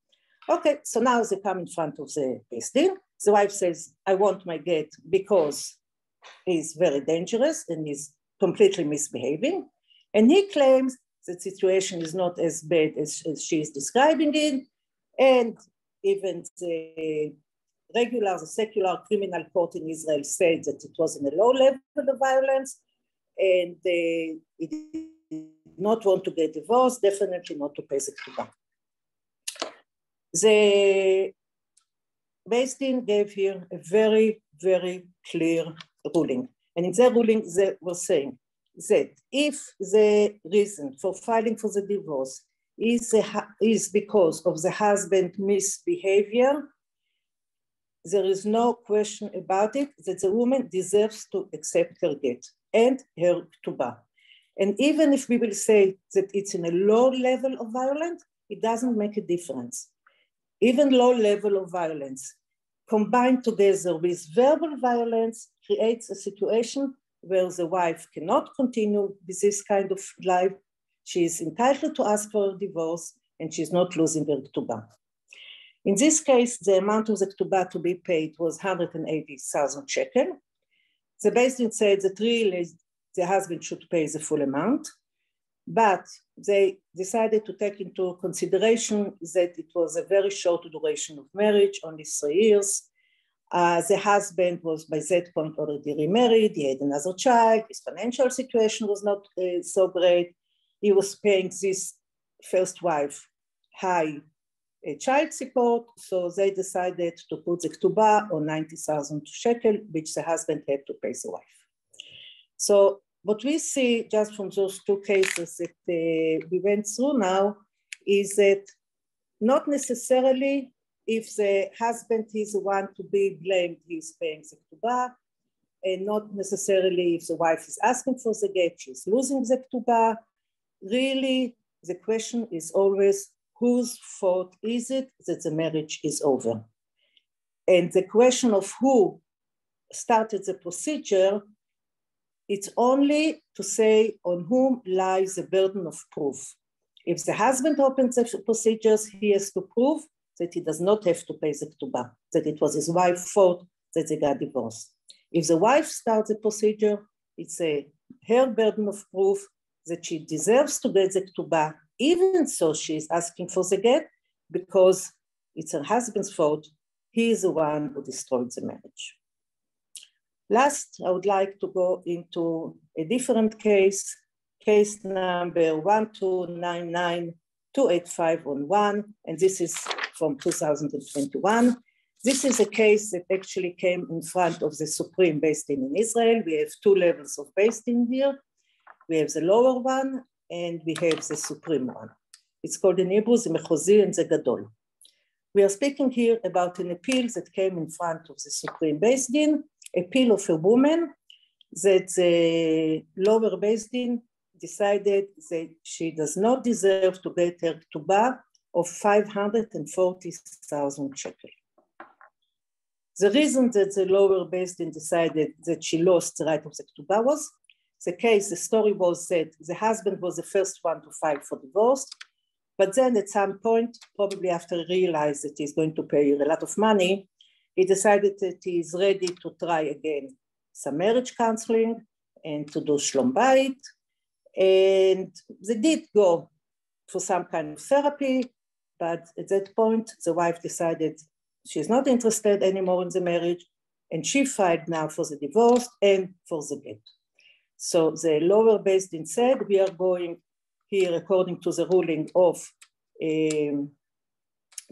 Okay, so now they come in front of the Beis Din. The wife says, I want my get because he's very dangerous and he's completely misbehaving. And he claims that the situation is not as bad as she is describing it. And even the the secular criminal court in Israel said that it was in a low level of violence, and it did not want to get divorced, definitely not to pay the Ketuba. The Beis Din gave here a very, very clear ruling. And in their ruling, they were saying that if the reason for filing for the divorce is because of the husband's misbehavior, there is no question about it that the woman deserves to accept her get and her Ketuba. And even if we will say that it's in a low level of violence, it doesn't make a difference. Even low level of violence combined together with verbal violence creates a situation where the wife cannot continue with this kind of life. She is entitled to ask for a divorce and she's not losing her Ketuba. In this case, the amount of the Ketuba to be paid was 180,000 shekel. The Beis Din said that really the husband should pay the full amount, but they decided to take into consideration that it was a very short duration of marriage, only 3 years. The husband was by that point already remarried, he had another child, his financial situation was not so great. He was paying this first wife high child support, so they decided to put the Ketuba on 90,000 shekel, which the husband had to pay the wife. So what we see just from those two cases that we went through now is that not necessarily if the husband is the one to be blamed, he's paying the Ketuba, and not necessarily if the wife is asking for the get, she's losing the Ketuba. Really, the question is always whose fault is it that the marriage is over? And the question of who started the procedure, it's only to say on whom lies the burden of proof. If the husband opens the procedures, he has to prove that he does not have to pay the Ketuba, that it was his wife's fault that they got divorced. If the wife starts the procedure, it's her burden of proof that she deserves to get the Ketuba, even so she is asking for the get, because it's her husband's fault. He is the one who destroyed the marriage. Last, I would like to go into a different case, case number 1299-28511, and this is from 2021. This is a case that actually came in front of the Supreme Beis Din in Israel. We have two levels of Beis Din here. We have the lower one, and we have the Supreme one. It's called in Hebrew, the Mechozi and the Gadol. We are speaking here about an appeal that came in front of the Supreme Beis Din, appeal of a woman that the lower Beis Din decided that she does not deserve to get her Ketuba of 540,000 shekel. The reason that the lower Beis Din decided that she lost the right of the Ketuba was the story was that the husband was the first one to file for divorce, but then at some point, probably after he realized that he's going to pay a lot of money, he decided that he is ready to try again some marriage counseling and to do shlom bayit. And they did go for some kind of therapy, but at that point, the wife decided she's not interested anymore in the marriage, and she filed now for the divorce and for the get. So the lower Beis Din said, we are going here according to the ruling of Rabbeinu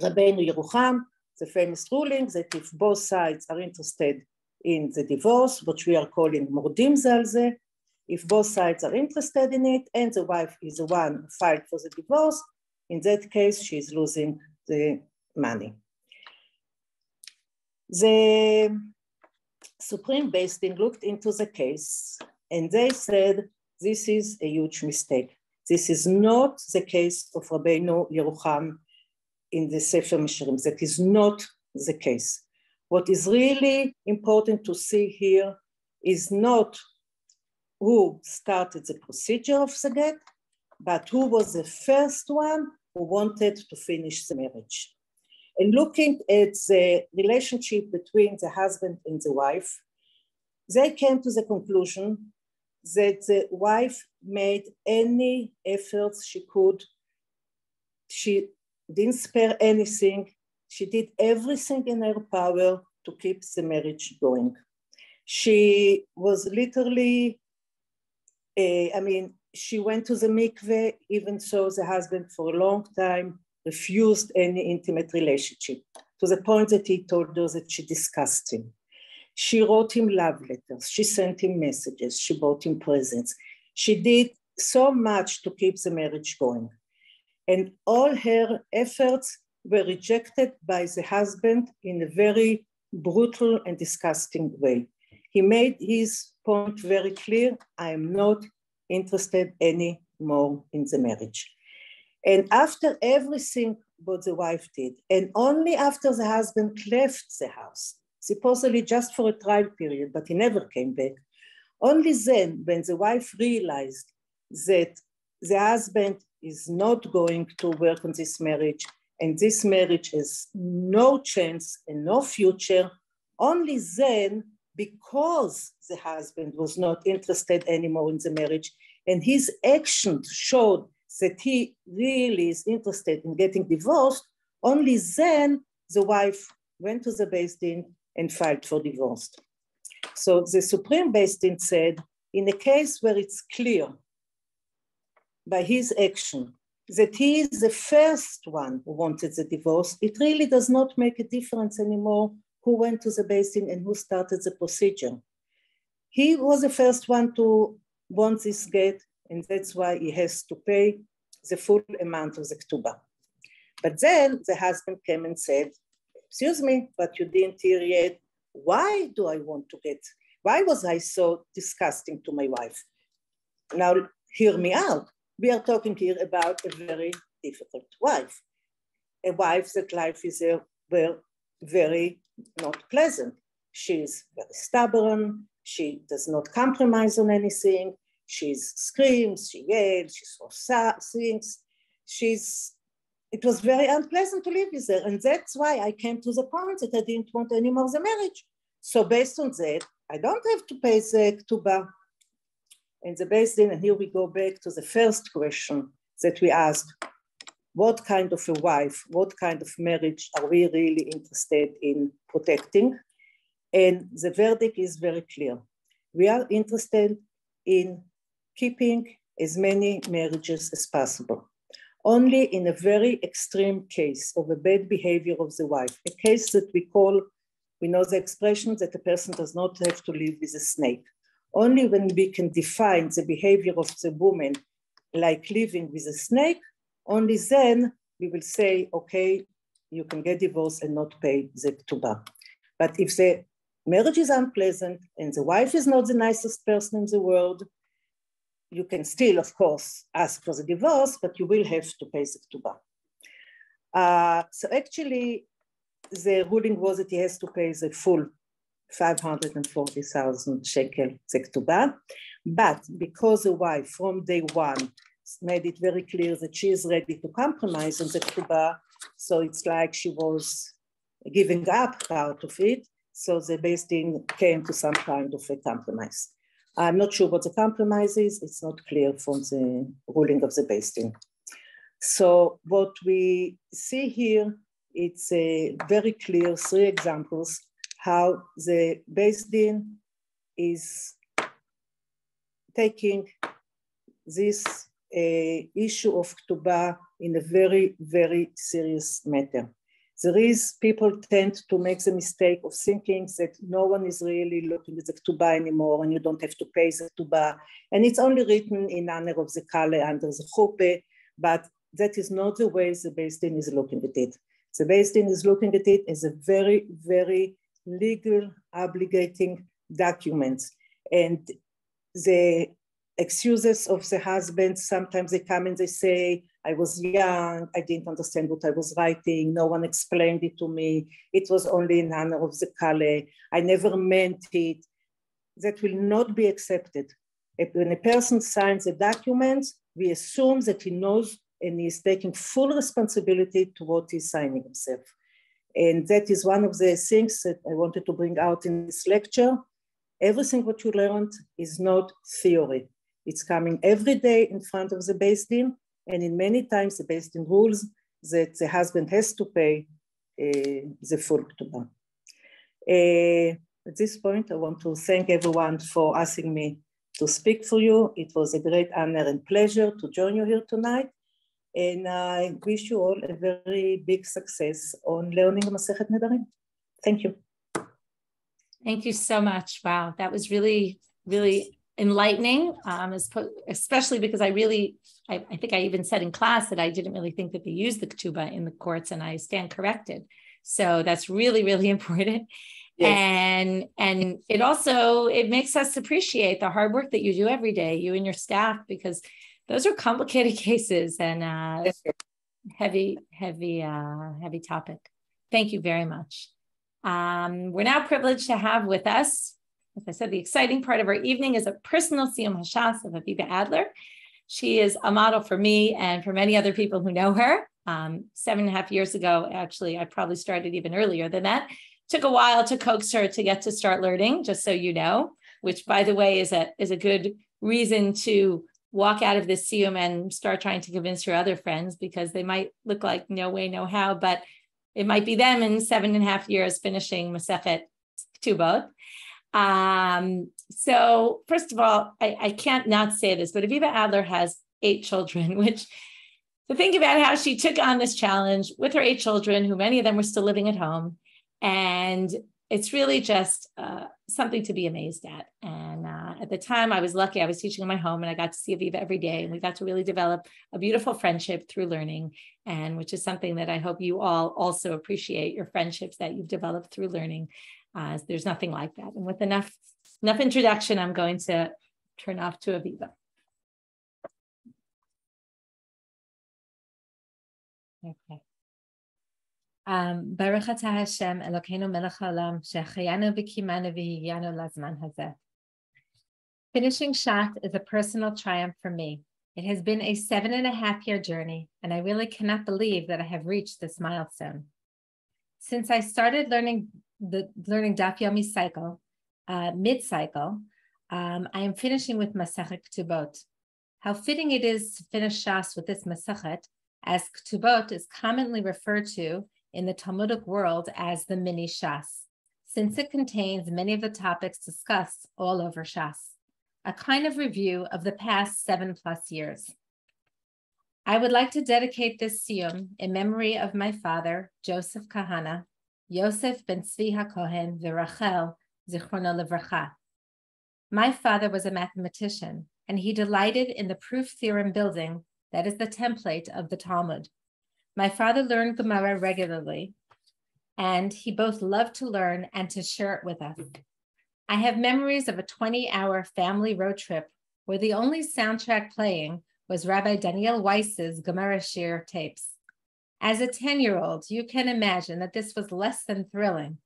Yerucham, the famous ruling that if both sides are interested in the divorce, which we are calling mordim zal ze, if both sides are interested in it and the wife is the one who filed for the divorce, in that case, she is losing the money. The Supreme Beis Din looked into the case and they said, this is a huge mistake. This is not the case of Rabbeinu Yerucham in the Sefer Mesharim. That is not the case. What is really important to see here is not who started the procedure of the get, but who was the first one who wanted to finish the marriage. And looking at the relationship between the husband and the wife, they came to the conclusion that the wife made any efforts she could. She didn't spare anything. She did everything in her power to keep the marriage going. She was literally, she went to the mikveh, even so the husband for a long time refused any intimate relationship, to the point that he told her that she disgusted him. She wrote him love letters, she sent him messages, she bought him presents. She did so much to keep the marriage going. And all her efforts were rejected by the husband in a very brutal and disgusting way. He made his point very clear: I am not interested anymore in the marriage. And after everything what the wife did, and only after the husband left the house, supposedly just for a trial period, but he never came back, only then, when the wife realized that the husband is not going to work on this marriage, and this marriage has no chance and no future, only then, because the husband was not interested anymore in the marriage, and his actions showed that he really is interested in getting divorced, only then the wife went to the Beis Din and filed for divorce. So the Supreme Beis Din said, in a case where it's clear by his action that he is the first one who wanted the divorce, it really does not make a difference anymore who went to the Beis Din and who started the procedure. He was the first one to want this get, and that's why he has to pay the full amount of the Ketuba. But then the husband came and said, excuse me, but you didn't hear yet. Why do I want to get, why was I so disgusting to my wife? Now, hear me out. We are talking here about a very difficult wife. A wife that life is very not pleasant. She's very stubborn. She does not compromise on anything. She screams, she yells, she sings. It was very unpleasant to live with her. And that's why I came to the point that I didn't want any more the marriage. So based on that, I don't have to pay the Ketuba. And the Beis Din, and here we go back to the first question that we asked: what kind of a wife, what kind of marriage are we really interested in protecting? And the verdict is very clear. We are interested in keeping as many marriages as possible. Only in a very extreme case of a bad behavior of the wife, a case that we know the expression that a person does not have to live with a snake. Only when we can define the behavior of the woman like living with a snake, only then we will say, okay, you can get divorced and not pay the Ketuba. But if the marriage is unpleasant and the wife is not the nicest person in the world, you can still, of course, ask for the divorce, but you will have to pay the Ketuba. So actually, the ruling was that he has to pay the full 540,000 shekel Ketuba, but because the wife from day one made it very clear that she is ready to compromise on the Ketuba, so it's like she was giving up part of it, so the Beis Din came to some kind of a compromise. I'm not sure what the compromise is, it's not clear from the ruling of the Beis Din. So what we see here, it's a very clear 3 examples how the Beis Din is taking this issue of Ketuba in a very, very serious matter. People tend to make the mistake of thinking that no one is really looking at the Ketuba anymore and you don't have to pay the Ketuba. And it's only written in honor of the Kale under the Chuppah, but that is not the way the Beis Din is looking at it. The Beis Din is looking at it as a very, very legal obligating documents. And the excuses of the husband, sometimes they come and they say, I was young, I didn't understand what I was writing, no one explained it to me, it was only in honor of the Kale, I never meant it. That will not be accepted. When a person signs a document, we assume that he knows and he is taking full responsibility to what he's signing himself. And that is one of the things that I wanted to bring out in this lecture. Everything what you learned is not theory. It's coming every day in front of the Beis Din, and in many times the Beis Din rules that the husband has to pay the full Ketuba. At this point, I want to thank everyone for asking me to speak for you. It was a great honor and pleasure to join you here tonight. And I wish you all a very big success on learning Masechet Nedarim. Thank you. Thank you so much. Wow, that was really, really enlightening, especially because I think I even said in class that I didn't really think that they use the Ketuba in the courts, and I stand corrected. So that's really, really important. Yes. And it makes us appreciate the hard work that you do every day, you and your staff, because those are complicated cases and heavy topic. Thank you very much. We're now privileged to have with us, as I said, the exciting part of our evening is a personal Siyum HaShas of Aviva Adler. She is a model for me and for many other people who know her. 7.5 years ago, actually, I probably started even earlier than that. Took a while to coax her to get to start learning, just so you know, which, by the way, is a good reason to walk out of this Siyum and start trying to convince your other friends, because they might look like no way, no how, but it might be them in 7.5 years finishing Masechet Ketubot. So first of all, I can't not say this, but Aviva Adler has 8 children, which, to think about how she took on this challenge with her 8 children, who many of them were still living at home. And it's really just something to be amazed at. And at the time, I was lucky. I was teaching in my home, and I got to see Aviva every day. And we got to really develop a beautiful friendship through learning, and which is something that I hope you all also appreciate, your friendships that you've developed through learning. There's nothing like that. And with enough introduction, I'm going to turn off to Aviva. Okay. Baruch atah Hashem Elokeinu melech haolam shehachayanu v'kimanu v'higyanu lazman hazeh. Finishing Shat is a personal triumph for me. It has been a 7.5-year journey, and I really cannot believe that I have reached this milestone. Since I started learning Daf Yomi cycle, mid-cycle, I am finishing with Masechet Ketubot. How fitting it is to finish Shas with this Masechet, as Ketubot is commonly referred to in the Talmudic world as the mini Shas, since it contains many of the topics discussed all over Shas, a kind of review of the past 7+ years. I would like to dedicate this Siyum in memory of my father, Joseph Kahana, Yosef ben Tzvi HaKohen v'Rachel Zichrono Livracha. My father was a mathematician, and he delighted in the proof theorem building that is the template of the Talmud. My father learned Gemara regularly, and he both loved to learn and to share it with us. I have memories of a 20-hour family road trip where the only soundtrack playing was Rabbi Daniel Weiss's Gemara Shir tapes. As a 10-year-old, you can imagine that this was less than thrilling,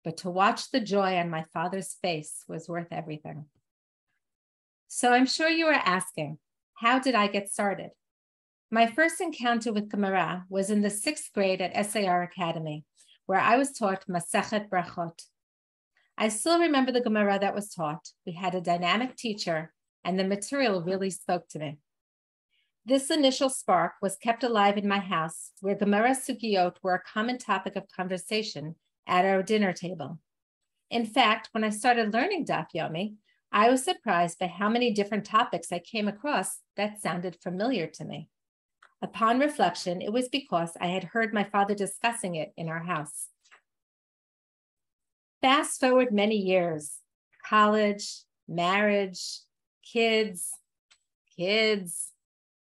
but to watch the joy on my father's face was worth everything. So I'm sure you are asking, how did I get started? My first encounter with Gemara was in the 6th grade at SAR Academy, where I was taught Masechet Brachot. I still remember the Gemara that was taught. We had a dynamic teacher, and the material really spoke to me. This initial spark was kept alive in my house, where Gemara Sugiyot were a common topic of conversation at our dinner table. In fact, when I started learning Daf Yomi, I was surprised by how many different topics I came across that sounded familiar to me. Upon reflection, it was because I had heard my father discussing it in our house. Fast forward many years, college, marriage, kids,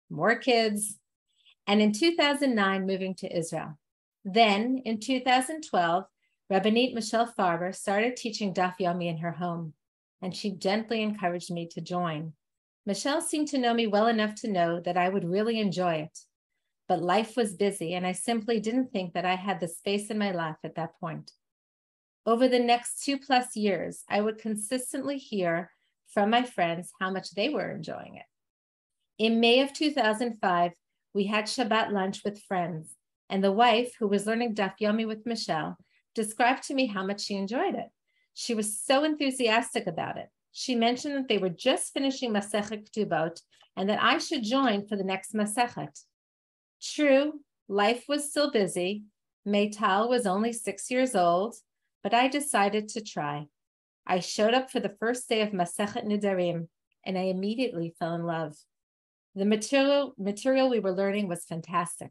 more kids, and in 2009, moving to Israel. Then, in 2012, Rabbanit Michelle Farber started teaching Daf Yomi in her home, and she gently encouraged me to join. Michelle seemed to know me well enough to know that I would really enjoy it, but life was busy, and I simply didn't think that I had the space in my life at that point. Over the next 2+ years, I would consistently hear from my friends how much they were enjoying it. In May of 2005, we had Shabbat lunch with friends, and the wife, who was learning Daf Yomi with Michelle, described to me how much she enjoyed it. She was so enthusiastic about it. She mentioned that they were just finishing Masechet Ketubot and that I should join for the next Masechet. True, life was still busy. Meital was only 6 years old, but I decided to try. I showed up for the first day of Masechet Nidarim, and I immediately fell in love. The material we were learning was fantastic.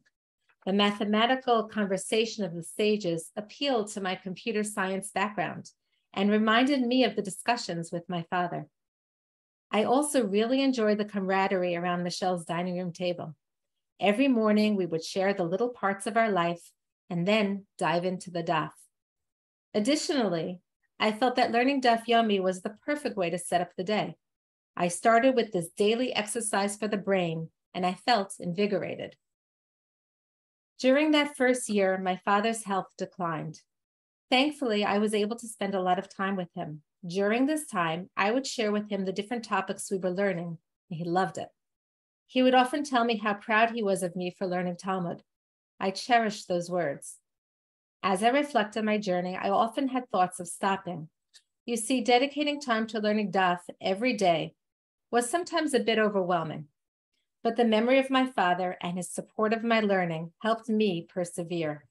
The mathematical conversation of the sages appealed to my computer science background and reminded me of the discussions with my father. I also really enjoyed the camaraderie around Michelle's dining room table. Every morning, we would share the little parts of our life and then dive into the daf. Additionally, I felt that learning daf yomi was the perfect way to set up the day. I started with this daily exercise for the brain, and I felt invigorated. During that first year, my father's health declined. Thankfully, I was able to spend a lot of time with him. During this time, I would share with him the different topics we were learning, and he loved it. He would often tell me how proud he was of me for learning Talmud. I cherished those words. As I reflect on my journey, I often had thoughts of stopping. You see, dedicating time to learning daf every day was sometimes a bit overwhelming, but the memory of my father and his support of my learning helped me persevere.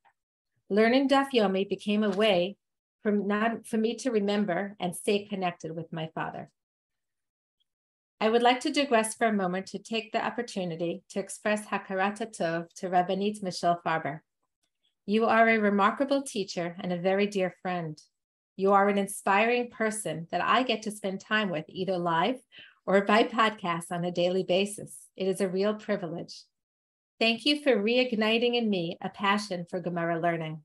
Learning daf yomi became a way for me to remember and stay connected with my father. I would like to digress for a moment to take the opportunity to express hakarat tov to Rabbanit Michelle Farber. You are a remarkable teacher and a very dear friend. You are an inspiring person that I get to spend time with either live or by podcast on a daily basis. It is a real privilege. Thank you for reigniting in me a passion for Gemara learning.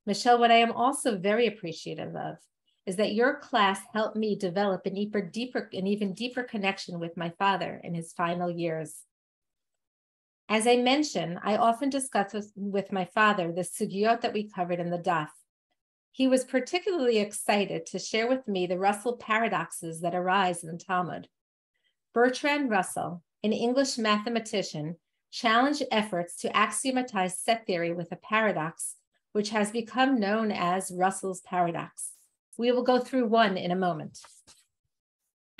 Michelle, what I am also very appreciative of is that your class helped me develop an even deeper connection with my father in his final years. As I mentioned, I often discuss with my father the sugyot that we covered in the daf. He was particularly excited to share with me the Russell paradoxes that arise in the Talmud. Bertrand Russell, an English mathematician, challenged efforts to axiomatize set theory with a paradox, which has become known as Russell's paradox. We will go through one in a moment.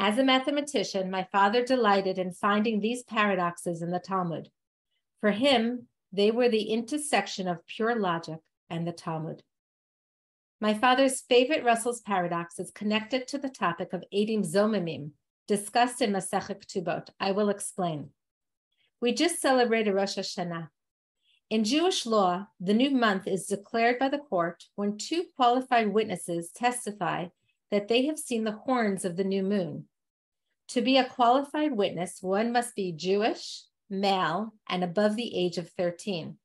As a mathematician, my father delighted in finding these paradoxes in the Talmud. For him, they were the intersection of pure logic and the Talmud. My father's favorite Russell's paradox is connected to the topic of Edim Zomimim, discussed in Masechet Ketubot. I will explain. We just celebrated Rosh Hashanah. In Jewish law, the new month is declared by the court when two qualified witnesses testify that they have seen the horns of the new moon. To be a qualified witness, one must be Jewish, male, and above the age of 13.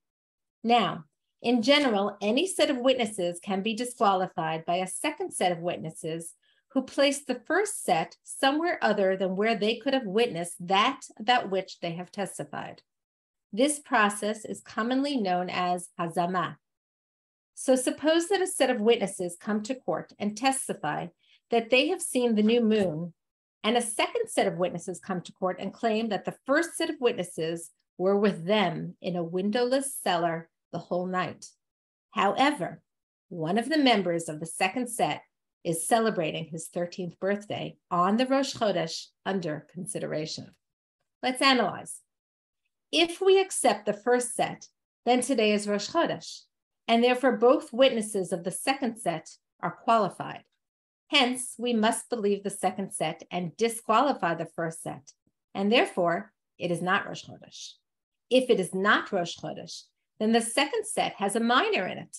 Now, in general, any set of witnesses can be disqualified by a second set of witnesses who place the first set somewhere other than where they could have witnessed that about which they have testified. This process is commonly known as hazama. So suppose that a set of witnesses come to court and testify that they have seen the new moon, and a second set of witnesses come to court and claim that the first set of witnesses were with them in a windowless cellar the whole night. However, one of the members of the second set is celebrating his 13th birthday on the Rosh Chodesh under consideration. Let's analyze. If we accept the first set, then today is Rosh Chodesh, and therefore both witnesses of the second set are qualified. Hence, we must believe the second set and disqualify the first set, and therefore it is not Rosh Chodesh. If it is not Rosh Chodesh, then the second set has a minor in it,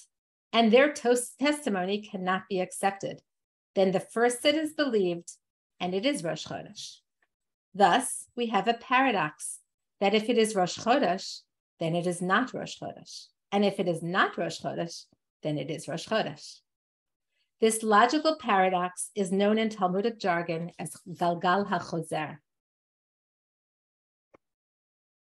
and their testimony cannot be accepted. Then the first set is believed, and it is Rosh Chodesh. Thus, we have a paradox that if it is Rosh Chodesh, then it is not Rosh Chodesh. And if it is not Rosh Chodesh, then it is Rosh Chodesh. This logical paradox is known in Talmudic jargon as Galgal HaChozer.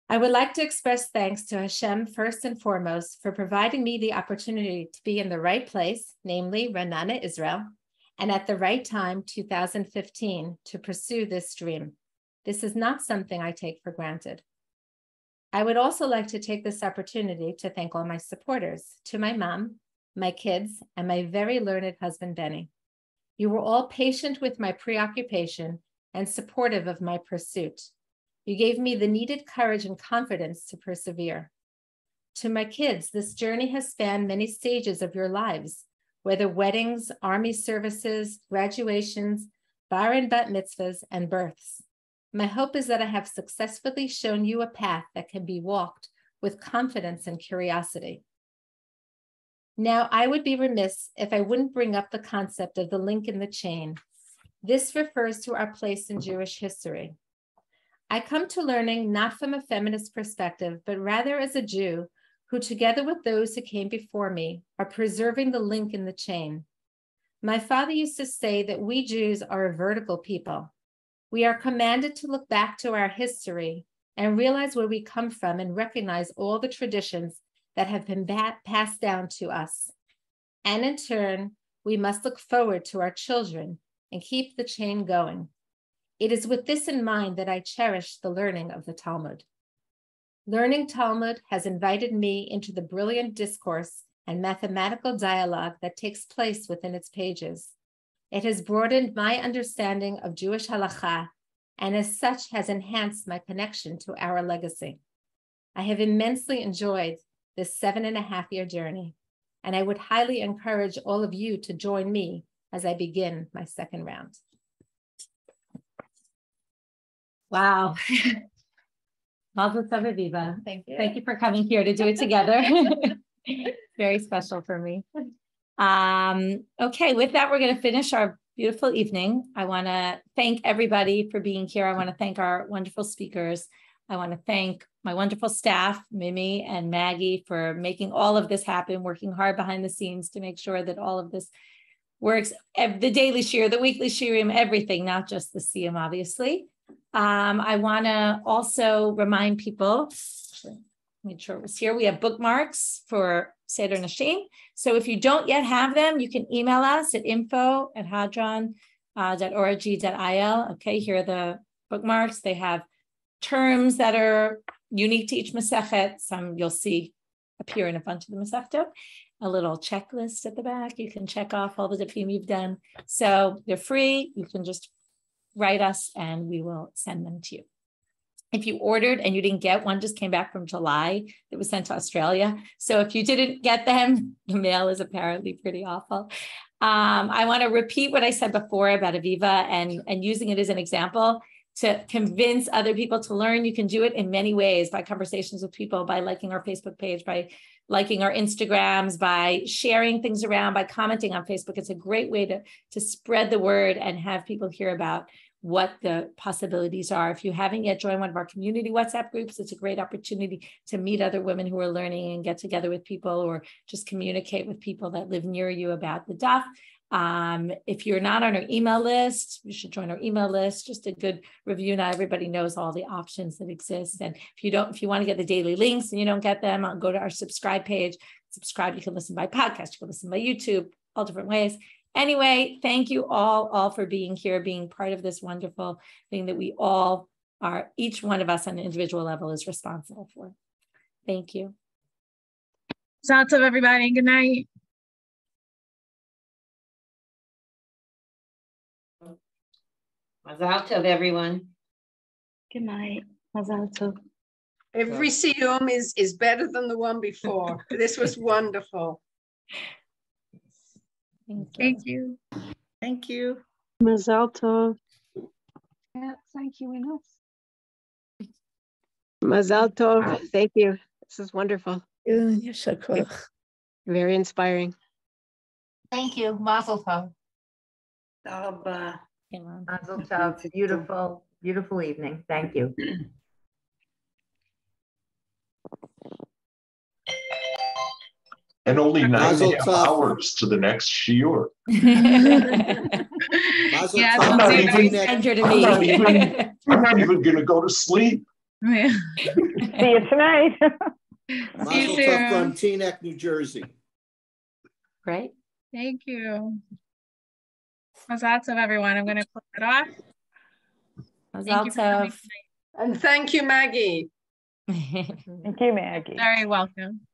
I would like to express thanks to Hashem first and foremost for providing me the opportunity to be in the right place, namely Ra'anana, Israel, and at the right time, 2015, to pursue this dream. This is not something I take for granted. I would also like to take this opportunity to thank all my supporters, to my mom, my kids, and my very learned husband, Benny. You were all patient with my preoccupation and supportive of my pursuit. You gave me the needed courage and confidence to persevere. To my kids, this journey has spanned many stages of your lives, whether weddings, army services, graduations, bar and bat mitzvahs, and births. My hope is that I have successfully shown you a path that can be walked with confidence and curiosity. Now, I would be remiss if I wouldn't bring up the concept of the link in the chain. This refers to our place in Jewish history. I come to learning not from a feminist perspective, but rather as a Jew who, together with those who came before me, are preserving the link in the chain. My father used to say that we Jews are a vertical people. We are commanded to look back to our history and realize where we come from and recognize all the traditions that have been passed down to us. And in turn, we must look forward to our children and keep the chain going. It is with this in mind that I cherish the learning of the Talmud. Learning Talmud has invited me into the brilliant discourse and mathematical dialogue that takes place within its pages. It has broadened my understanding of Jewish halakha, and as such has enhanced my connection to our legacy. I have immensely enjoyed this 7.5-year journey, and I would highly encourage all of you to join me as I begin my second round. Wow. Mazel tov, Aviva. Thank you. Thank you for coming here to do it together. Very special for me. Okay, with that, we're going to finish our beautiful evening. I want to thank everybody for being here. I want to thank our wonderful speakers. I want to thank my wonderful staff, Mimi and Maggie, for making all of this happen, working hard behind the scenes to make sure that all of this works. The daily shir, the weekly shirim, everything, not just the Siyum, obviously. I want to also remind people, make sure it was here, we have bookmarks for Seder Nashim. So if you don't yet have them, you can email us at info@hadran.org.il. Okay, here are the bookmarks. They have terms that are unique to each Masechet. Some you'll see appear in a bunch of the Masechtot. A little checklist at the back. You can check off all the dafim you've done. So they're free. You can just write us and we will send them to you. If you ordered and you didn't get one, just came back from July, it was sent to Australia. So if you didn't get them, the mail is apparently pretty awful. I want to repeat what I said before about Aviva and using it as an example to convince other people to learn. You can do it in many ways, by conversations with people, by liking our Facebook page, by liking our Instagrams, by sharing things around, by commenting on Facebook. It's a great way to spread the word and have people hear about what the possibilities are. If you haven't yet joined one of our community WhatsApp groups, it's a great opportunity to meet other women who are learning and get together with people, or just communicate with people that live near you about the daf. If you're not on our email list, you should join our email list. Just a good review. Not everybody knows all the options that exist. And if you want to get the daily links and you don't get them, go to our subscribe page. Subscribe. You can listen by podcast. You can listen by YouTube, all different ways. Anyway, thank you all for being here, being part of this wonderful thing that we all are, each one of us on an individual level is responsible for. Thank you. Mazel tov, everybody. Good night. Mazel tov, everyone. Good night. Mazel tov. Every Siyum is better than the one before. This was wonderful. Thank you. Thank you. Mazel tov. Yeah, thank you enough. Mazel tov. Thank you. This is wonderful. Very inspiring. Thank you. Mazel tov. Mazel tov. Beautiful, beautiful evening. Thank you. And only 9.5 hours to the next shiur. I'm not even going to go to sleep. Yeah. See you tonight. Mazel tov from Teaneck, New Jersey. Great. Thank you. Mazel tov, everyone. I'm going to close it off. Mazel tov. And thank you, Maggie. Thank you, Maggie. Very welcome.